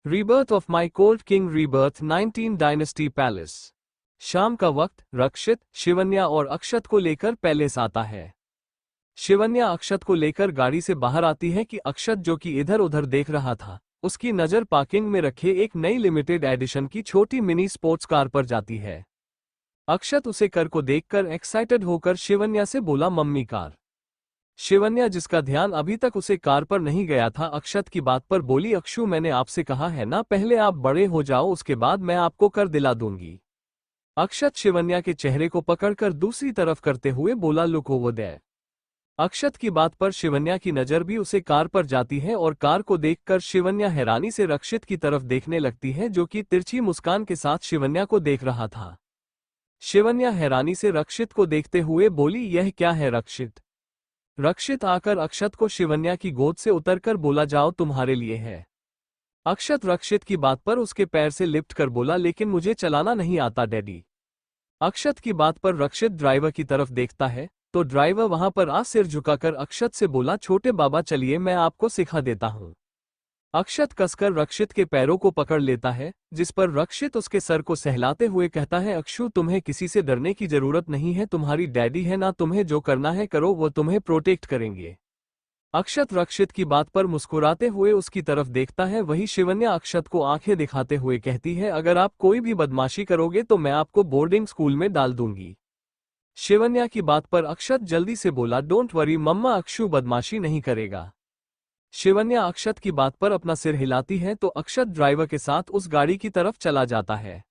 Rebirth of my cold king rebirth 19 dynasty palace. शाम का वक्त रक्षित, शिवन्या और अक्षत को लेकर पैलेस आता है। शिवन्या अक्षत को लेकर गाड़ी से बाहर आती है कि अक्षत, जो कि इधर उधर देख रहा था, उसकी नज़र पार्किंग में रखे एक नई लिमिटेड एडिशन की छोटी मिनी स्पोर्ट्स कार पर जाती है। अक्षत उसे कर को देखकर एक्साइटेड होकर शिवन्या से बोला, मम्मी कार। शिवन्या, जिसका ध्यान अभी तक उसे कार पर नहीं गया था, अक्षत की बात पर बोली, अक्षु मैंने आपसे कहा है ना, पहले आप बड़े हो जाओ, उसके बाद मैं आपको कर दिला दूंगी। अक्षत शिवन्या के चेहरे को पकड़कर दूसरी तरफ करते हुए बोला, लुक ओवर देयर। अक्षत की बात पर शिवन्या की नजर भी उसे कार पर जाती है और कार को देखकर शिवन्या हैरानी से रक्षित की तरफ देखने लगती है, जो कि तिरछी मुस्कान के साथ शिवन्या को देख रहा था। शिवन्या हैरानी से रक्षित को देखते हुए बोली, यह क्या है रक्षित? रक्षित आकर अक्षत को शिवन्या की गोद से उतरकर बोला, जाओ तुम्हारे लिए है। अक्षत रक्षित की बात पर उसके पैर से लिपट कर बोला, लेकिन मुझे चलाना नहीं आता डैडी। अक्षत की बात पर रक्षित ड्राइवर की तरफ देखता है तो ड्राइवर वहां पर सिर झुकाकर अक्षत से बोला, छोटे बाबा चलिए मैं आपको सिखा देता हूं। अक्षत कसकर रक्षित के पैरों को पकड़ लेता है, जिस पर रक्षित उसके सर को सहलाते हुए कहता है, अक्षु तुम्हें किसी से डरने की जरूरत नहीं है, तुम्हारी डैडी है ना, तुम्हें जो करना है करो, वो तुम्हें प्रोटेक्ट करेंगे। अक्षत रक्षित की बात पर मुस्कुराते हुए उसकी तरफ देखता है। वही शिवन्या अक्षत को आंखें दिखाते हुए कहती है, अगर आप कोई भी बदमाशी करोगे तो मैं आपको बोर्डिंग स्कूल में डाल दूंगी। शिवन्या की बात पर अक्षत जल्दी से बोला, डोंट वरी मम्मा, अक्षु बदमाशी नहीं करेगा। शिवन्या अक्षत की बात पर अपना सिर हिलाती है तो अक्षत ड्राइवर के साथ उस गाड़ी की तरफ चला जाता है।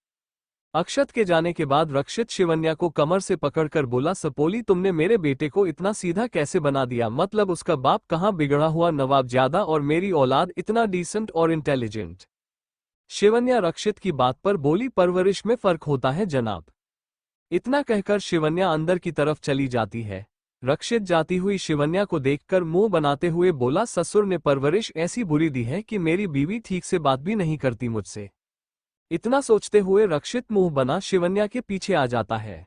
अक्षत के जाने के बाद रक्षित शिवन्या को कमर से पकड़कर बोला, सपोली तुमने मेरे बेटे को इतना सीधा कैसे बना दिया? मतलब उसका बाप कहाँ बिगड़ा हुआ नवाबजादा और मेरी औलाद इतना डिसेंट और इंटेलिजेंट। शिवन्या रक्षित की बात पर बोली, परवरिश में फर्क होता है जनाब। इतना कहकर शिवन्या अंदर की तरफ चली जाती है। रक्षित जाती हुई शिवन्या को देखकर मुंह बनाते हुए बोला, ससुर ने परवरिश ऐसी बुरी दी है कि मेरी बीवी ठीक से बात भी नहीं करती मुझसे। इतना सोचते हुए रक्षित मुंह बना शिवन्या के पीछे आ जाता है।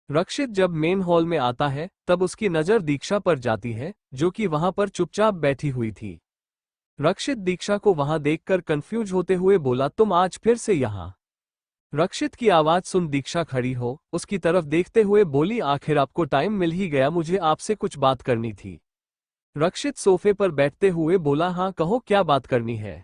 रक्षित जब मेन हॉल में आता है तब उसकी नजर दीक्षा पर जाती है, जो कि वहां पर चुपचाप बैठी हुई थी। रक्षित दीक्षा को वहां देखकर कंफ्यूज होते हुए बोला, तुम आज फिर से यहाँ? रक्षित की आवाज सुन दीक्षा खड़ी हो उसकी तरफ देखते हुए बोली, आखिर आपको टाइम मिल ही गया, मुझे आपसे कुछ बात करनी थी। रक्षित सोफे पर बैठते हुए बोला, हाँ कहो, क्या बात करनी है?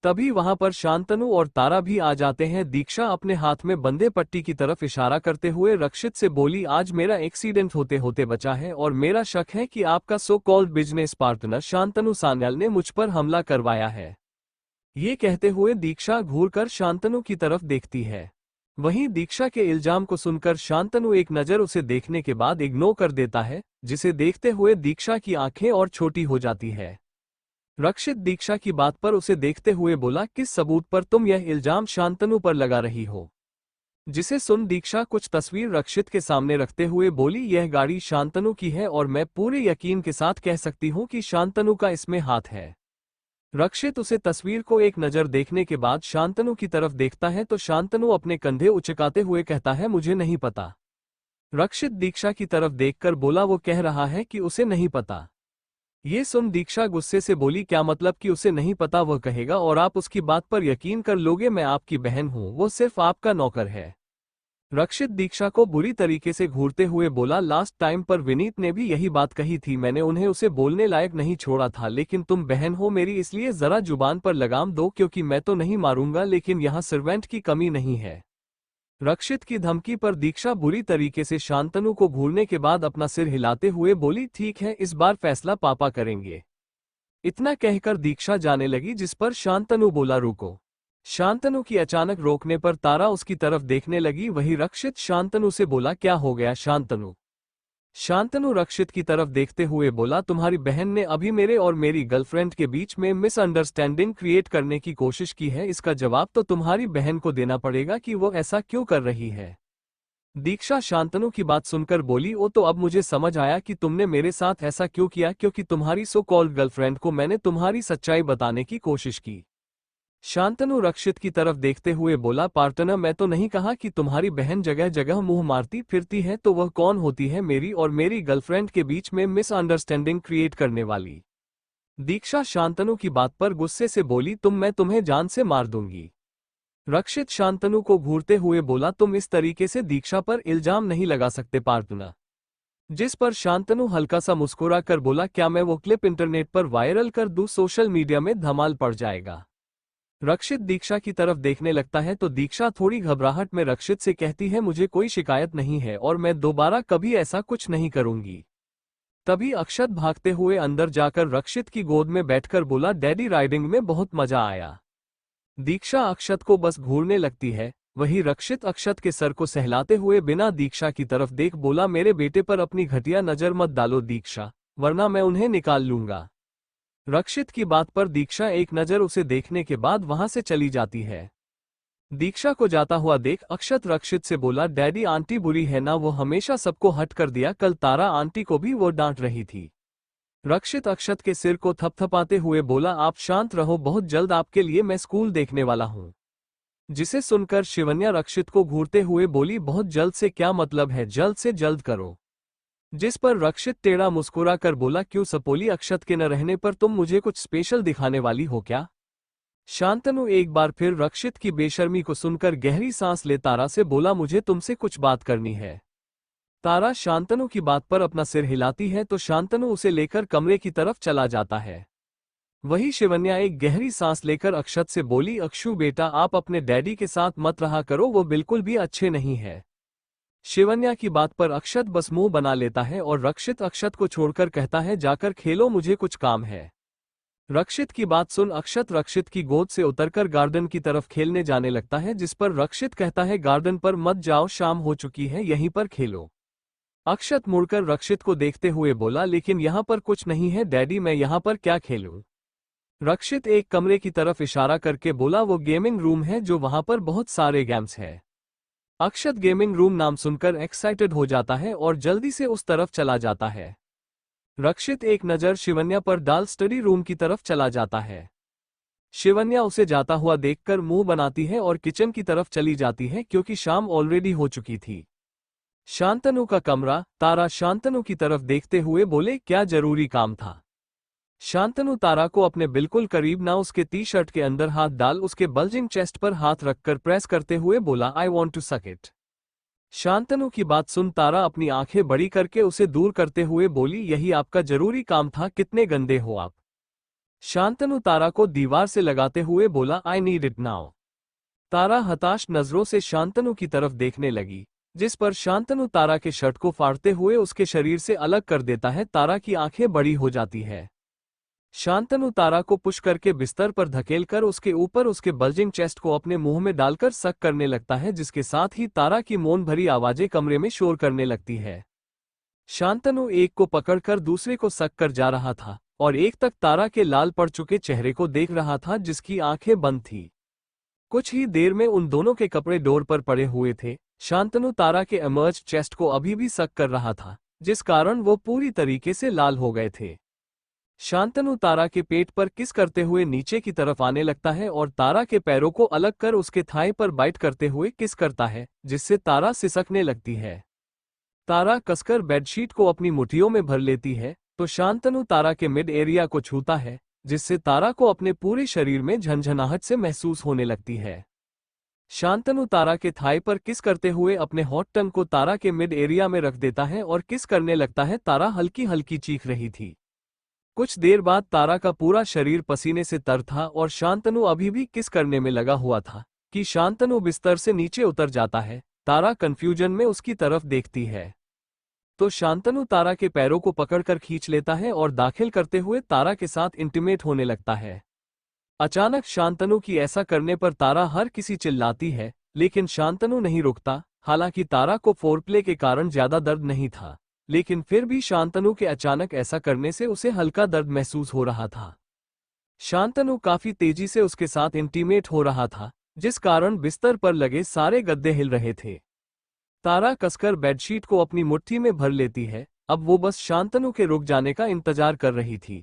तभी वहां पर शांतनु और तारा भी आ जाते हैं। दीक्षा अपने हाथ में बंधे पट्टी की तरफ इशारा करते हुए रक्षित से बोली, आज मेरा एक्सीडेंट होते होते बचा है और मेरा शक है कि आपका so called business partner Shantanu Sanyal ने मुझ पर हमला करवाया है। ये कहते हुए दीक्षा घूरकर शांतनु की तरफ देखती है। वहीं दीक्षा के इल्जाम को सुनकर शांतनु एक नज़र उसे देखने के बाद इग्नोर कर देता है, जिसे देखते हुए दीक्षा की आंखें और छोटी हो जाती है। रक्षित दीक्षा की बात पर उसे देखते हुए बोला, किस सबूत पर तुम यह इल्जाम शांतनु पर लगा रही हो? जिसे सुन दीक्षा कुछ तस्वीर रक्षित के सामने रखते हुए बोली, यह गाड़ी शांतनु की है और मैं पूरे यकीन के साथ कह सकती हूँ कि शांतनु का इसमें हाथ है। रक्षित उसे तस्वीर को एक नज़र देखने के बाद शांतनु की तरफ देखता है तो शांतनु अपने कंधे उचकाते हुए कहता है, मुझे नहीं पता। रक्षित दीक्षा की तरफ देखकर बोला, वो कह रहा है कि उसे नहीं पता। ये सुन दीक्षा गुस्से से बोली, क्या मतलब कि उसे नहीं पता? वह कहेगा और आप उसकी बात पर यकीन कर लोगे? मैं आपकी बहन हूं, वो सिर्फ आपका नौकर है। रक्षित दीक्षा को बुरी तरीके से घूरते हुए बोला, लास्ट टाइम पर विनीत ने भी यही बात कही थी, मैंने उन्हें उसे बोलने लायक नहीं छोड़ा था, लेकिन तुम बहन हो मेरी, इसलिए जरा जुबान पर लगाम दो, क्योंकि मैं तो नहीं मारूंगा लेकिन यहाँ सर्वेंट की कमी नहीं है। रक्षित की धमकी पर दीक्षा बुरी तरीके से शांतनु को घूरने के बाद अपना सिर हिलाते हुए बोली, ठीक है, इस बार फैसला पापा करेंगे। इतना कहकर दीक्षा जाने लगी, जिस पर शांतनु बोला, रुको। शांतनु की अचानक रोकने पर तारा उसकी तरफ देखने लगी। वही रक्षित शांतनु से बोला, क्या हो गया शांतनु? शांतनु रक्षित की तरफ देखते हुए बोला, तुम्हारी बहन ने अभी मेरे और मेरी गर्लफ्रेंड के बीच में मिसअंडरस्टैंडिंग क्रिएट करने की कोशिश की है, इसका जवाब तो तुम्हारी बहन को देना पड़ेगा कि वो ऐसा क्यों कर रही है। दीक्षा शांतनु की बात सुनकर बोली, ओ तो अब मुझे समझ आया कि तुमने मेरे साथ ऐसा क्यों किया, क्योंकि तुम्हारी सो कॉल्ड गर्लफ्रेंड को मैंने तुम्हारी सच्चाई बताने की कोशिश की। शांतनु रक्षित की तरफ देखते हुए बोला, पार्टनर मैं तो नहीं कहा कि तुम्हारी बहन जगह जगह मुंह मारती फिरती है, तो वह कौन होती है मेरी और मेरी गर्लफ्रेंड के बीच में मिसअंडरस्टैंडिंग क्रिएट करने वाली? दीक्षा शांतनु की बात पर गुस्से से बोली, मैं तुम्हें जान से मार दूंगी। रक्षित शांतनु को घूरते हुए बोला, तुम इस तरीके से दीक्षा पर इल्जाम नहीं लगा सकते पार्टनर। जिस पर शांतनु हल्का सा मुस्कुरा कर बोला, क्या मैं वो क्लिप इंटरनेट पर वायरल कर दूं, सोशल मीडिया में धमाल पड़ जाएगा। रक्षित दीक्षा की तरफ देखने लगता है तो दीक्षा थोड़ी घबराहट में रक्षित से कहती है, मुझे कोई शिकायत नहीं है और मैं दोबारा कभी ऐसा कुछ नहीं करूंगी। तभी अक्षत भागते हुए अंदर जाकर रक्षित की गोद में बैठकर बोला, डैडी राइडिंग में बहुत मजा आया। दीक्षा अक्षत को बस घूरने लगती है। वही रक्षित अक्षत के सर को सहलाते हुए बिना दीक्षा की तरफ देख बोला, मेरे बेटे पर अपनी घटिया नजर मत डालो दीक्षा, वरना मैं उन्हें निकाल लूंगा। रक्षित की बात पर दीक्षा एक नजर उसे देखने के बाद वहां से चली जाती है। दीक्षा को जाता हुआ देख अक्षत रक्षित से बोला, डैडी आंटी बुरी है ना, वो हमेशा सबको हट कर दिया, कल तारा आंटी को भी वो डांट रही थी। रक्षित अक्षत के सिर को थपथपाते हुए बोला, आप शांत रहो, बहुत जल्द आपके लिए मैं स्कूल देखने वाला हूं। जिसे सुनकर शिवन्या रक्षित को घूरते हुए बोली, बहुत जल्द से क्या मतलब है, जल्द से जल्द करो। जिस पर रक्षित टेढ़ा मुस्कुरा कर बोला, क्यों सपोली, अक्षत के न रहने पर तुम मुझे कुछ स्पेशल दिखाने वाली हो क्या। शांतनु एक बार फिर रक्षित की बेशर्मी को सुनकर गहरी सांस ले तारा से बोला, मुझे तुमसे कुछ बात करनी है। तारा शांतनु की बात पर अपना सिर हिलाती है तो शांतनु उसे लेकर कमरे की तरफ चला जाता है। वही शिवन्या एक गहरी सांस लेकर अक्षत से बोली, अक्षु बेटा, आप अपने डैडी के साथ मत रहा करो, वो बिल्कुल भी अच्छे नहीं है। शिवन्या की बात पर अक्षत बस मुंह बना लेता है और रक्षित अक्षत को छोड़कर कहता है, जाकर खेलो, मुझे कुछ काम है। रक्षित की बात सुन अक्षत रक्षित की गोद से उतरकर गार्डन की तरफ खेलने जाने लगता है, जिस पर रक्षित कहता है, गार्डन पर मत जाओ, शाम हो चुकी है, यहीं पर खेलो। अक्षत मुड़कर रक्षित को देखते हुए बोला, लेकिन यहाँ पर कुछ नहीं है डैडी, मैं यहाँ पर क्या खेलूं। रक्षित एक कमरे की तरफ इशारा करके बोला, वो गेमिंग रूम है जो वहां पर बहुत सारे गेम्स है। अक्षत गेमिंग रूम नाम सुनकर एक्साइटेड हो जाता है और जल्दी से उस तरफ चला जाता है। रक्षित एक नज़र शिवन्या पर डाल स्टडी रूम की तरफ चला जाता है। शिवन्या उसे जाता हुआ देखकर मुंह बनाती है और किचन की तरफ चली जाती है क्योंकि शाम ऑलरेडी हो चुकी थी। शांतनु का कमरा। तारा शांतनु की तरफ देखते हुए बोले, क्या जरूरी काम था। शांतनु तारा को अपने बिल्कुल करीब ना उसके टी शर्ट के अंदर हाथ डाल उसके बल्जिंग चेस्ट पर हाथ रखकर प्रेस करते हुए बोला, I want to suck it. Shantanu की बात सुन तारा अपनी आंखें बड़ी करके उसे दूर करते हुए बोली, यही आपका जरूरी काम था, कितने गंदे हो आप। शांतनु तारा को दीवार से लगाते हुए बोला, आई नीड इट नाउ। तारा हताश नजरों से शांतनु की तरफ देखने लगी, जिस पर शांतनु तारा के शर्ट को फाड़ते हुए उसके शरीर से अलग कर देता है। तारा की आंखें बड़ी हो जाती है। शांतनु तारा को पुश करके बिस्तर पर धकेलकर उसके ऊपर उसके बल्जिंग चेस्ट को अपने मुंह में डालकर सक करने लगता है, जिसके साथ ही तारा की मौन भरी आवाजें कमरे में शोर करने लगती है। शांतनु एक को पकड़कर दूसरे को सक कर जा रहा था और एक तक तारा के लाल पड़ चुके चेहरे को देख रहा था, जिसकी आंखें बंद थी। कुछ ही देर में उन दोनों के कपड़े डोर पर पड़े हुए थे। शांतनु तारा के एमर्ज चेस्ट को अभी भी सक कर रहा था, जिस कारण वो पूरी तरीके से लाल हो गए थे। शांतनु तारा के पेट पर किस करते हुए नीचे की तरफ आने लगता है और तारा के पैरों को अलग कर उसके थाई पर बाइट करते हुए किस करता है, जिससे तारा सिसकने लगती है। तारा कसकर बेडशीट को अपनी मुट्ठियों में भर लेती है तो शांतनु तारा के मिड एरिया को छूता है, जिससे तारा को अपने पूरे शरीर में झंझनाहट से महसूस होने लगती है। शांतनु तारा के थाई पर किस करते हुए अपने हॉट टंग को तारा के मिड एरिया में रख देता है और किस करने लगता है। तारा हल्की हल्की चीख रही थी। कुछ देर बाद तारा का पूरा शरीर पसीने से तर था और शांतनु अभी भी किस करने में लगा हुआ था कि शांतनु बिस्तर से नीचे उतर जाता है। तारा कंफ्यूजन में उसकी तरफ देखती है तो शांतनु तारा के पैरों को पकड़कर खींच लेता है और दाखिल करते हुए तारा के साथ इंटीमेट होने लगता है। अचानक शांतनु की ऐसा करने पर तारा हर किसी चिल्लाती है, लेकिन शांतनु नहीं रुकता। हालांकि तारा को फोरप्ले के कारण ज्यादा दर्द नहीं था, लेकिन फिर भी शांतनु के अचानक ऐसा करने से उसे हल्का दर्द महसूस हो रहा था। शांतनु काफी तेजी से उसके साथ इंटीमेट हो रहा था, जिस कारण बिस्तर पर लगे सारे गद्दे हिल रहे थे। तारा कसकर बेडशीट को अपनी मुट्ठी में भर लेती है। अब वो बस शांतनु के रुक जाने का इंतजार कर रही थी।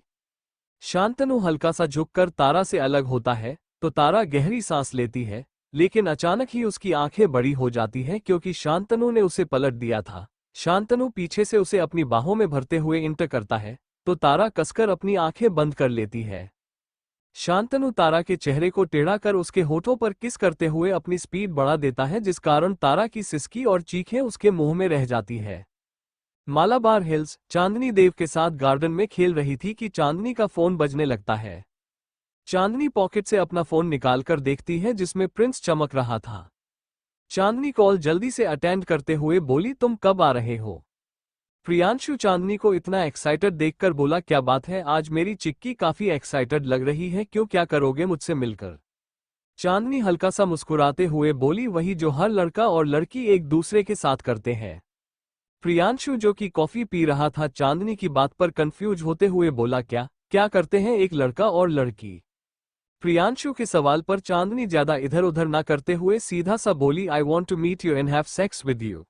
शांतनु हल्का सा झुककर तारा से अलग होता है तो तारा गहरी सांस लेती है, लेकिन अचानक ही उसकी आंखें बड़ी हो जाती हैं क्योंकि शांतनु ने उसे पलट दिया था। शांतनु पीछे से उसे अपनी बाहों में भरते हुए इंटर करता है तो तारा कसकर अपनी आंखें बंद कर लेती है। शांतनु तारा के चेहरे को टेढ़ा कर उसके होठों पर किस करते हुए अपनी स्पीड बढ़ा देता है, जिस कारण तारा की सिसकी और चीखें उसके मुंह में रह जाती है। मालाबार हिल्स, चांदनी देव के साथ गार्डन में खेल रही थी कि चांदनी का फोन बजने लगता है। चांदनी पॉकेट से अपना फोन निकालकर देखती है जिसमें प्रिंस चमक रहा था। चांदनी कॉल जल्दी से अटेंड करते हुए बोली, तुम कब आ रहे हो? प्रियांशु चांदनी को इतना एक्साइटेड देखकर बोला, क्या बात है, आज मेरी चिक्की काफी एक्साइटेड लग रही है, क्यों, क्या करोगे मुझसे मिलकर? चांदनी हल्का सा मुस्कुराते हुए बोली, वही जो हर लड़का और लड़की एक दूसरे के साथ करते हैं। प्रियांशु जो कि कॉफी पी रहा था चांदनी की बात पर कंफ्यूज होते हुए बोला, क्या क्या करते हैं एक लड़का और लड़की? प्रियांशु के सवाल पर चांदनी ज्यादा इधर उधर ना करते हुए सीधा सा बोली, I want to meet you and have sex with you.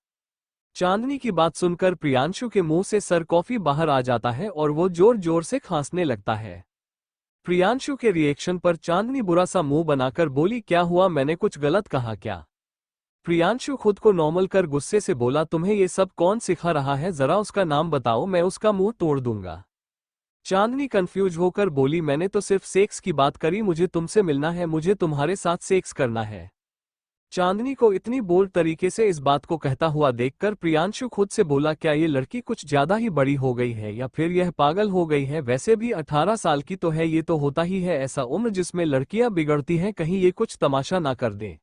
Chandni की बात सुनकर प्रियांशु के मुंह से सर कॉफी बाहर आ जाता है और वो जोर जोर से खांसने लगता है। प्रियांशु के रिएक्शन पर चांदनी बुरा सा मुंह बनाकर बोली, क्या हुआ, मैंने कुछ गलत कहा क्या? प्रियांशु खुद को नॉर्मल कर गुस्से से बोला, तुम्हें ये सब कौन सिखा रहा है, जरा उसका नाम बताओ, मैं उसका मुंह तोड़ दूंगा। चांदनी कंफ्यूज होकर बोली, मैंने तो सिर्फ सेक्स की बात करी, मुझे तुमसे मिलना है, मुझे तुम्हारे साथ सेक्स करना है। चांदनी को इतनी बोल्ड तरीके से इस बात को कहता हुआ देखकर प्रियांशु खुद से बोला, क्या ये लड़की कुछ ज्यादा ही बड़ी हो गई है या फिर यह पागल हो गई है? वैसे भी 18 साल की तो है, ये तो होता ही है ऐसा उम्र जिसमें लड़कियां बिगड़ती हैं, कहीं ये कुछ तमाशा ना कर दे।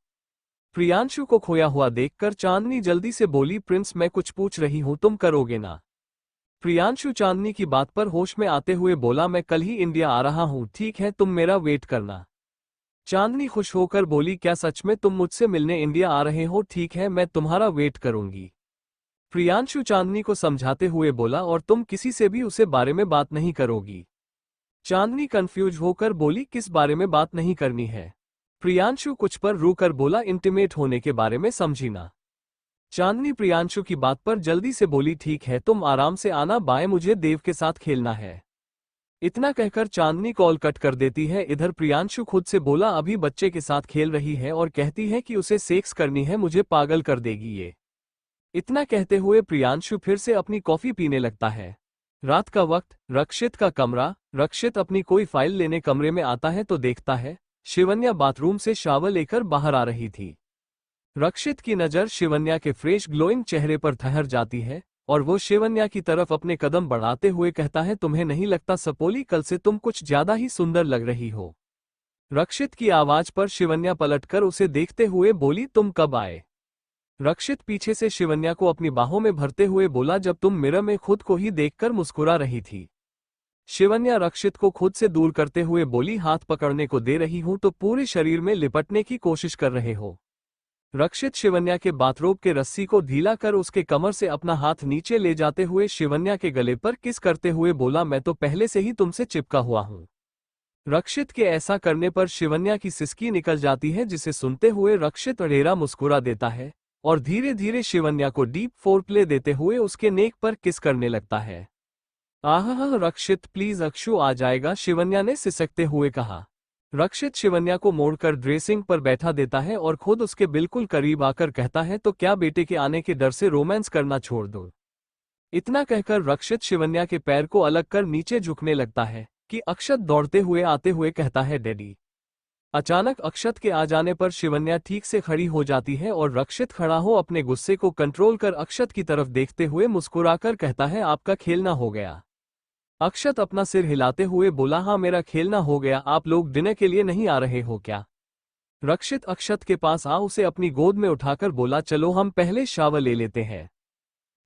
प्रियांशु को खोया हुआ देखकर चांदनी जल्दी से बोली, प्रिंस मैं कुछ पूछ रही हूं, तुम करोगे ना? प्रियांशु चांदनी की बात पर होश में आते हुए बोला, मैं कल ही इंडिया आ रहा हूं, ठीक है, तुम मेरा वेट करना। चांदनी खुश होकर बोली, क्या सच में तुम मुझसे मिलने इंडिया आ रहे हो? ठीक है, मैं तुम्हारा वेट करूंगी। प्रियांशु चांदनी को समझाते हुए बोला, और तुम किसी से भी उसे बारे में बात नहीं करोगी? चांदनी कंफ्यूज होकर बोली, किस बारे में बात नहीं करनी है? प्रियांशु कुछ पर रूकर बोला, इंटीमेट होने के बारे में, समझी ना? चांदनी प्रियांशु की बात पर जल्दी से बोली, ठीक है, तुम आराम से आना, बाय, मुझे देव के साथ खेलना है। इतना कहकर चांदनी कॉल कट कर देती है। इधर प्रियांशु खुद से बोला, अभी बच्चे के साथ खेल रही है और कहती है कि उसे सेक्स करनी है, मुझे पागल कर देगी ये। इतना कहते हुए प्रियांशु फिर से अपनी कॉफी पीने लगता है। रात का वक्त, रक्षित का कमरा। रक्षित अपनी कोई फाइल लेने कमरे में आता है तो देखता है शिवन्या बाथरूम से शावर लेकर बाहर आ रही थी। रक्षित की नज़र शिवन्या के फ्रेश ग्लोइंग चेहरे पर ठहर जाती है और वो शिवन्या की तरफ अपने कदम बढ़ाते हुए कहता है, तुम्हें नहीं लगता सपोली, कल से तुम कुछ ज्यादा ही सुंदर लग रही हो? रक्षित की आवाज पर शिवन्या पलटकर उसे देखते हुए बोली, तुम कब आए? रक्षित पीछे से शिवन्या को अपनी बाहों में भरते हुए बोला, जब तुम मिरर में खुद को ही देखकर मुस्कुरा रही थी। शिवन्या रक्षित को खुद से दूर करते हुए बोली, हाथ पकड़ने को दे रही हूं तो पूरे शरीर में लिपटने की कोशिश कर रहे हो। रक्षित शिवन्या के बाथरोब के रस्सी को ढीला कर उसके कमर से अपना हाथ नीचे ले जाते हुए शिवन्या के गले पर किस करते हुए बोला, मैं तो पहले से ही तुमसे चिपका हुआ हूं। रक्षित के ऐसा करने पर शिवन्या की सिसकी निकल जाती है, जिसे सुनते हुए रक्षित अड़ेरा मुस्कुरा देता है और धीरे धीरे शिवन्या को डीप फोरप्ले देते हुए उसके नेक पर किस करने लगता है। आहा रक्षित प्लीज, अक्षु आ जाएगा, शिवन्या ने सिसकते हुए कहा। रक्षित शिवन्या को मोड़कर ड्रेसिंग पर बैठा देता है और खुद उसके बिल्कुल करीब आकर कहता है, तो क्या बेटे के आने के डर से रोमांस करना छोड़ दो? इतना कहकर रक्षित शिवन्या के पैर को अलग कर नीचे झुकने लगता है कि अक्षत दौड़ते हुए आते हुए कहता है, डैडी। अचानक अक्षत के आ जाने पर शिवन्या ठीक से खड़ी हो जाती है और रक्षित खड़ा हो अपने गुस्से को कंट्रोल कर अक्षत की तरफ देखते हुए मुस्कुराकर कहता है, आपका खेलना हो गया। अक्षत अपना सिर हिलाते हुए बोला, हाँ मेरा खेलना हो गया, आप लोग डिनर के लिए नहीं आ रहे हो क्या? रक्षित अक्षत के पास आ उसे अपनी गोद में उठाकर बोला, चलो हम पहले शावर ले लेते हैं।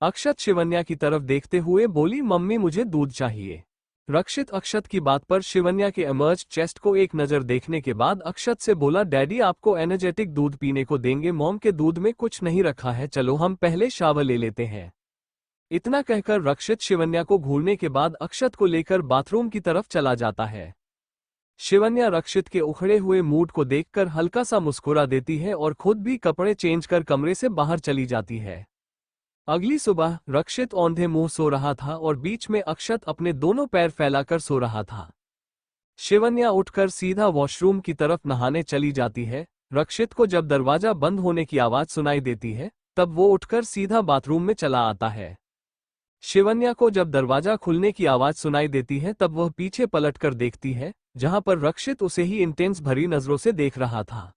अक्षत शिवन्या की तरफ देखते हुए बोली, मम्मी मुझे दूध चाहिए। रक्षित अक्षत की बात पर शिवन्या के एमर्ज चेस्ट को एक नज़र देखने के बाद अक्षत से बोला, डैडी आपको एनर्जेटिक दूध पीने को देंगे, मॉम के दूध में कुछ नहीं रखा है, चलो हम पहले शावर ले लेते हैं। इतना कहकर रक्षित शिवन्या को घूरने के बाद अक्षत को लेकर बाथरूम की तरफ चला जाता है। शिवन्या रक्षित के उखड़े हुए मूड को देखकर हल्का सा मुस्कुरा देती है और खुद भी कपड़े चेंज कर कमरे से बाहर चली जाती है। अगली सुबह रक्षित औंधे मुंह सो रहा था और बीच में अक्षत अपने दोनों पैर फैलाकर सो रहा था। शिवन्या उठकर सीधा वॉशरूम की तरफ नहाने चली जाती है। रक्षित को जब दरवाजा बंद होने की आवाज सुनाई देती है तब वो उठकर सीधा बाथरूम में चला आता है। शिवन्या को जब दरवाजा खुलने की आवाज सुनाई देती है तब वह पीछे पलटकर देखती है, जहां पर रक्षित उसे ही इंटेंस भरी नजरों से देख रहा था।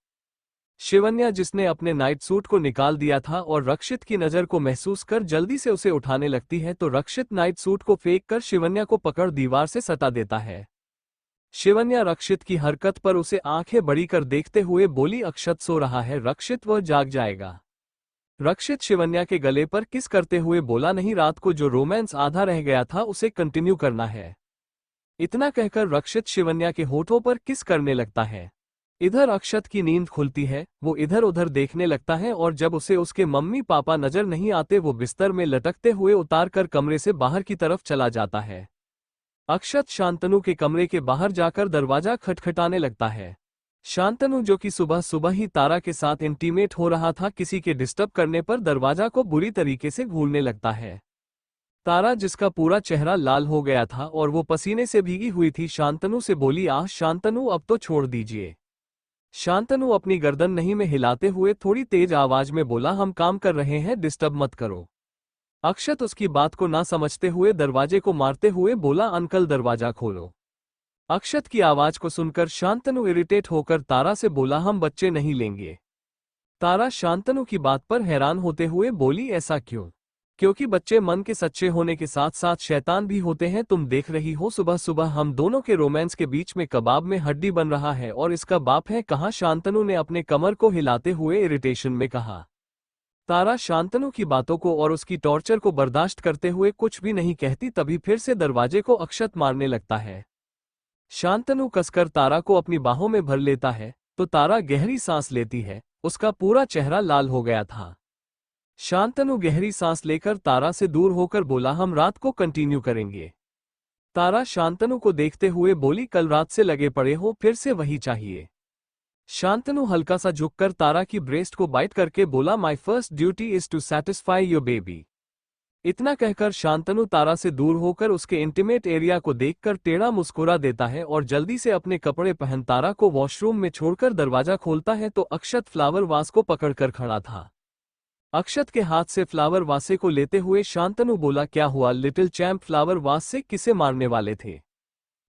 शिवन्या, जिसने अपने नाइट सूट को निकाल दिया था और रक्षित की नजर को महसूस कर जल्दी से उसे उठाने लगती है तो रक्षित नाइट सूट को फेंक कर शिवन्या को पकड़ दीवार से सटा देता है। शिवन्या रक्षित की हरकत पर उसे आंखें बड़ी कर देखते हुए बोली, अक्षत सो रहा है रक्षित, वह जाग जाएगा। रक्षित शिवन्या के गले पर किस करते हुए बोला, नहीं, रात को जो रोमांस आधा रह गया था उसे कंटिन्यू करना है। इतना कहकर रक्षित शिवन्या के होठों पर किस करने लगता है। इधर अक्षत की नींद खुलती है, वो इधर उधर देखने लगता है और जब उसे उसके मम्मी पापा नजर नहीं आते वो बिस्तर में लटकते हुए उतार कर कमरे से बाहर की तरफ चला जाता है। अक्षत शांतनु के कमरे के बाहर जाकर दरवाजा खटखटाने लगता है। शांतनु, जो कि सुबह सुबह ही तारा के साथ इंटीमेट हो रहा था, किसी के डिस्टर्ब करने पर दरवाजा को बुरी तरीके से घूरने लगता है। तारा, जिसका पूरा चेहरा लाल हो गया था और वो पसीने से भीगी हुई थी, शांतनु से बोली, आह शांतनु, अब तो छोड़ दीजिए। शांतनु अपनी गर्दन नहीं में हिलाते हुए थोड़ी तेज आवाज में बोला, हम काम कर रहे हैं, डिस्टर्ब मत करो। अक्षत उसकी बात को ना समझते हुए दरवाजे को मारते हुए बोला, अंकल दरवाजा खोलो। अक्षत की आवाज को सुनकर शांतनु इरिटेट होकर तारा से बोला, हम बच्चे नहीं लेंगे। तारा शांतनु की बात पर हैरान होते हुए बोली, ऐसा क्यों? क्योंकि बच्चे मन के सच्चे होने के साथ साथ शैतान भी होते हैं। तुम देख रही हो सुबह सुबह हम दोनों के रोमांस के बीच में कबाब में हड्डी बन रहा है और इसका बाप है कहाँ? शांतनु ने अपने कमर को हिलाते हुए इरिटेशन में कहा। तारा शांतनु की बातों को और उसकी टॉर्चर को बर्दाश्त करते हुए कुछ भी नहीं कहती, तभी फिर से दरवाजे को अक्षत मारने लगता है। शांतनु कसकर तारा को अपनी बाहों में भर लेता है तो तारा गहरी सांस लेती है, उसका पूरा चेहरा लाल हो गया था। शांतनु गहरी सांस लेकर तारा से दूर होकर बोला, हम रात को कंटिन्यू करेंगे। तारा शांतनु को देखते हुए बोली, कल रात से लगे पड़े हो, फिर से वही चाहिए। शांतनु हल्का सा झुककर तारा की ब्रेस्ट को बाइट करके बोला, my first duty is to satisfy your baby. इतना कहकर शांतनु तारा से दूर होकर उसके इंटीमेट एरिया को देखकर टेढ़ा मुस्कुरा देता है और जल्दी से अपने कपड़े पहन तारा को वॉशरूम में छोड़कर दरवाजा खोलता है तो अक्षत फ्लावर वास को पकड़कर खड़ा था। अक्षत के हाथ से फ्लावर वासे को लेते हुए शांतनु बोला, क्या हुआ लिटिल चैम्प, फ्लावर वास से किसे मारने वाले थे?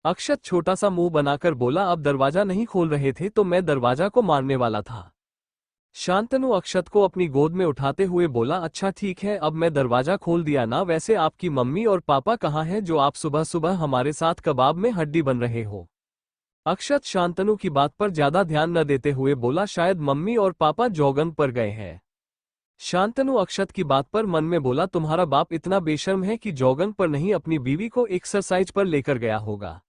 अक्षत छोटा सा मुंह बनाकर बोला, अब दरवाजा नहीं खोल रहे थे तो मैं दरवाजा को मारने वाला था। शांतनु अक्षत को अपनी गोद में उठाते हुए बोला, अच्छा ठीक है, अब मैं दरवाजा खोल दिया ना। वैसे आपकी मम्मी और पापा कहाँ हैं जो आप सुबह सुबह हमारे साथ कबाब में हड्डी बन रहे हो? अक्षत शांतनु की बात पर ज्यादा ध्यान न देते हुए बोला, शायद मम्मी और पापा जॉगिंग पर गए हैं। शांतनु अक्षत की बात पर मन में बोला, तुम्हारा बाप इतना बेशर्म है कि जॉगिंग पर नहीं अपनी बीवी को एक्सरसाइज पर लेकर गया होगा।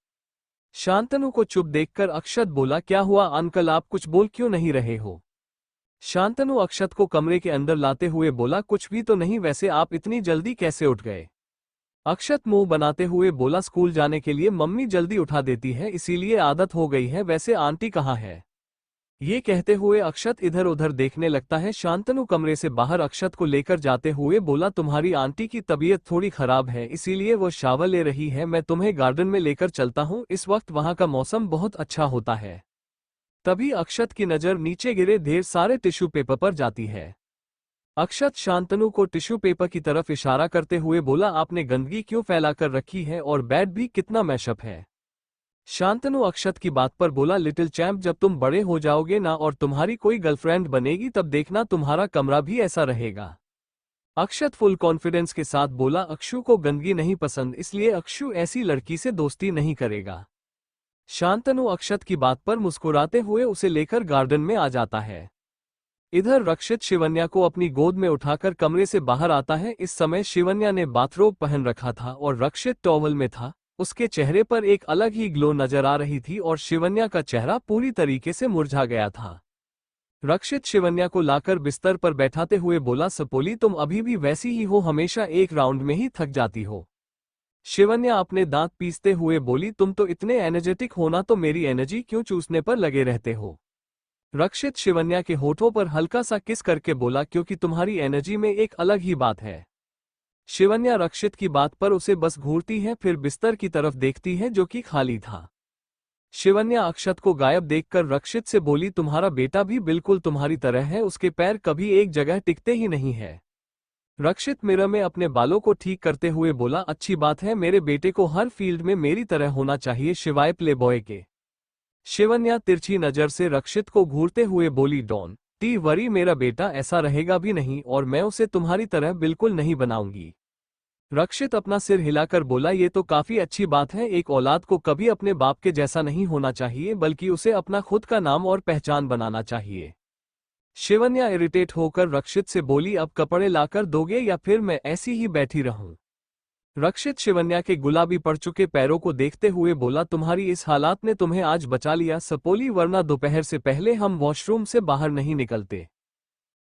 शांतनु को चुप देखकर अक्षत बोला, क्या हुआ अंकल, आप कुछ बोल क्यों नहीं रहे हो? शांतनु अक्षत को कमरे के अंदर लाते हुए बोला, कुछ भी तो नहीं, वैसे आप इतनी जल्दी कैसे उठ गए? अक्षत मुंह बनाते हुए बोला, स्कूल जाने के लिए मम्मी जल्दी उठा देती है, इसीलिए आदत हो गई है। वैसे आंटी कहाँ है? ये कहते हुए अक्षत इधर उधर देखने लगता है। शांतनु कमरे से बाहर अक्षत को लेकर जाते हुए बोला, तुम्हारी आंटी की तबीयत थोड़ी खराब है, इसीलिए वो शावर ले रही है, मैं तुम्हें गार्डन में लेकर चलता हूँ, इस वक्त वहाँ का मौसम बहुत अच्छा होता है। तभी अक्षत की नज़र नीचे गिरे ढेर सारे टिश्यू पेपर पर जाती है। अक्षत शांतनु को टिश्यू पेपर की तरफ इशारा करते हुए बोला, आपने गंदगी क्यों फैला कर रखी है और बेड भी कितना मैशअप है? शांतनु अक्षत की बात पर बोला, लिटिल चैम्प, जब तुम बड़े हो जाओगे ना और तुम्हारी कोई गर्लफ्रेंड बनेगी तब देखना तुम्हारा कमरा भी ऐसा रहेगा। अक्षत फुल कॉन्फिडेंस के साथ बोला, अक्षु को गंदगी नहीं पसंद, इसलिए अक्षु ऐसी लड़की से दोस्ती नहीं करेगा। शांतनु अक्षत की बात पर मुस्कुराते हुए उसे लेकर गार्डन में आ जाता है। इधर रक्षित शिवन्या को अपनी गोद में उठाकर कमरे से बाहर आता है। इस समय शिवन्या ने बाथरोब पहन रखा था और रक्षित टॉवल में था। उसके चेहरे पर एक अलग ही ग्लो नजर आ रही थी और शिवन्या का चेहरा पूरी तरीके से मुरझा गया था। रक्षित शिवन्या को लाकर बिस्तर पर बैठाते हुए बोला, सपोली, तुम अभी भी वैसी ही हो, हमेशा एक राउंड में ही थक जाती हो। शिवन्या अपने दांत पीसते हुए बोली, तुम तो इतने एनर्जेटिक होना तो मेरी एनर्जी क्यों चूसने पर लगे रहते हो? रक्षित शिवन्या के होठों पर हल्का सा किस करके बोला, क्योंकि तुम्हारी एनर्जी में एक अलग ही बात है। शिवन्या रक्षित की बात पर उसे बस घूरती है, फिर बिस्तर की तरफ देखती है जो कि खाली था। शिवन्या अक्षत को गायब देखकर रक्षित से बोली, तुम्हारा बेटा भी बिल्कुल तुम्हारी तरह है, उसके पैर कभी एक जगह टिकते ही नहीं है। रक्षित मिरर में अपने बालों को ठीक करते हुए बोला, अच्छी बात है, मेरे बेटे को हर फील्ड में मेरी तरह होना चाहिए, शिवाय प्लेबॉय के। शिवन्या तिरछी नजर से रक्षित को घूरते हुए बोली, डॉन टी वरी, मेरा बेटा ऐसा रहेगा भी नहीं और मैं उसे तुम्हारी तरह बिल्कुल नहीं बनाऊंगी। रक्षित अपना सिर हिलाकर बोला, ये तो काफी अच्छी बात है, एक औलाद को कभी अपने बाप के जैसा नहीं होना चाहिए बल्कि उसे अपना खुद का नाम और पहचान बनाना चाहिए। शिवन्या इरिटेट होकर रक्षित से बोली, अब कपड़े लाकर दोगे या फिर मैं ऐसी ही बैठी रहूं? रक्षित शिवन्या के गुलाबी पड़ चुके पैरों को देखते हुए बोला, तुम्हारी इस हालात ने तुम्हें आज बचा लिया सपोली, वरना दोपहर से पहले हम वॉशरूम से बाहर नहीं निकलते।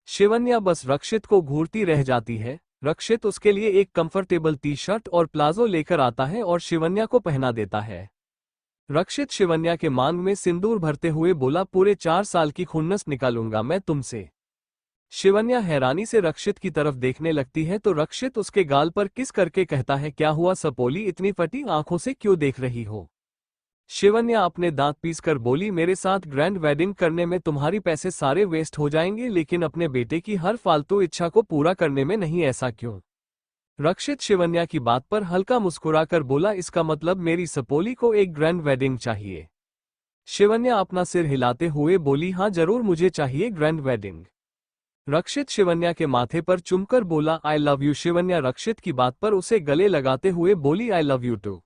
शिवन्या बस रक्षित को घूरती रह जाती है। रक्षित उसके लिए एक कंफर्टेबल टी शर्ट और प्लाजो लेकर आता है और शिवन्या को पहना देता है। रक्षित शिवन्या के मांग में सिंदूर भरते हुए बोला, पूरे 4 साल की खुन्नस निकालूंगा मैं तुमसे। शिवन्या हैरानी से रक्षित की तरफ देखने लगती है तो रक्षित उसके गाल पर किस करके कहता है, क्या हुआ सपोली, इतनी फटी आंखों से क्यों देख रही हो? शिवन्या अपने दांत पीसकर बोली, मेरे साथ ग्रैंड वेडिंग करने में तुम्हारी पैसे सारे वेस्ट हो जाएंगे, लेकिन अपने बेटे की हर फालतू इच्छा को पूरा करने में नहीं, ऐसा क्यों? रक्षित शिवन्या की बात पर हल्का मुस्कुराकर बोला, इसका मतलब मेरी सपोली को एक ग्रैंड वेडिंग चाहिए? शिवन्या अपना सिर हिलाते हुए बोली, हाँ जरूर, मुझे चाहिए ग्रैंड वेडिंग। रक्षित शिवन्या के माथे पर चुमकर बोला, आई लव यू। शिवन्या रक्षित की बात पर उसे गले लगाते हुए बोली, आई लव यू टू।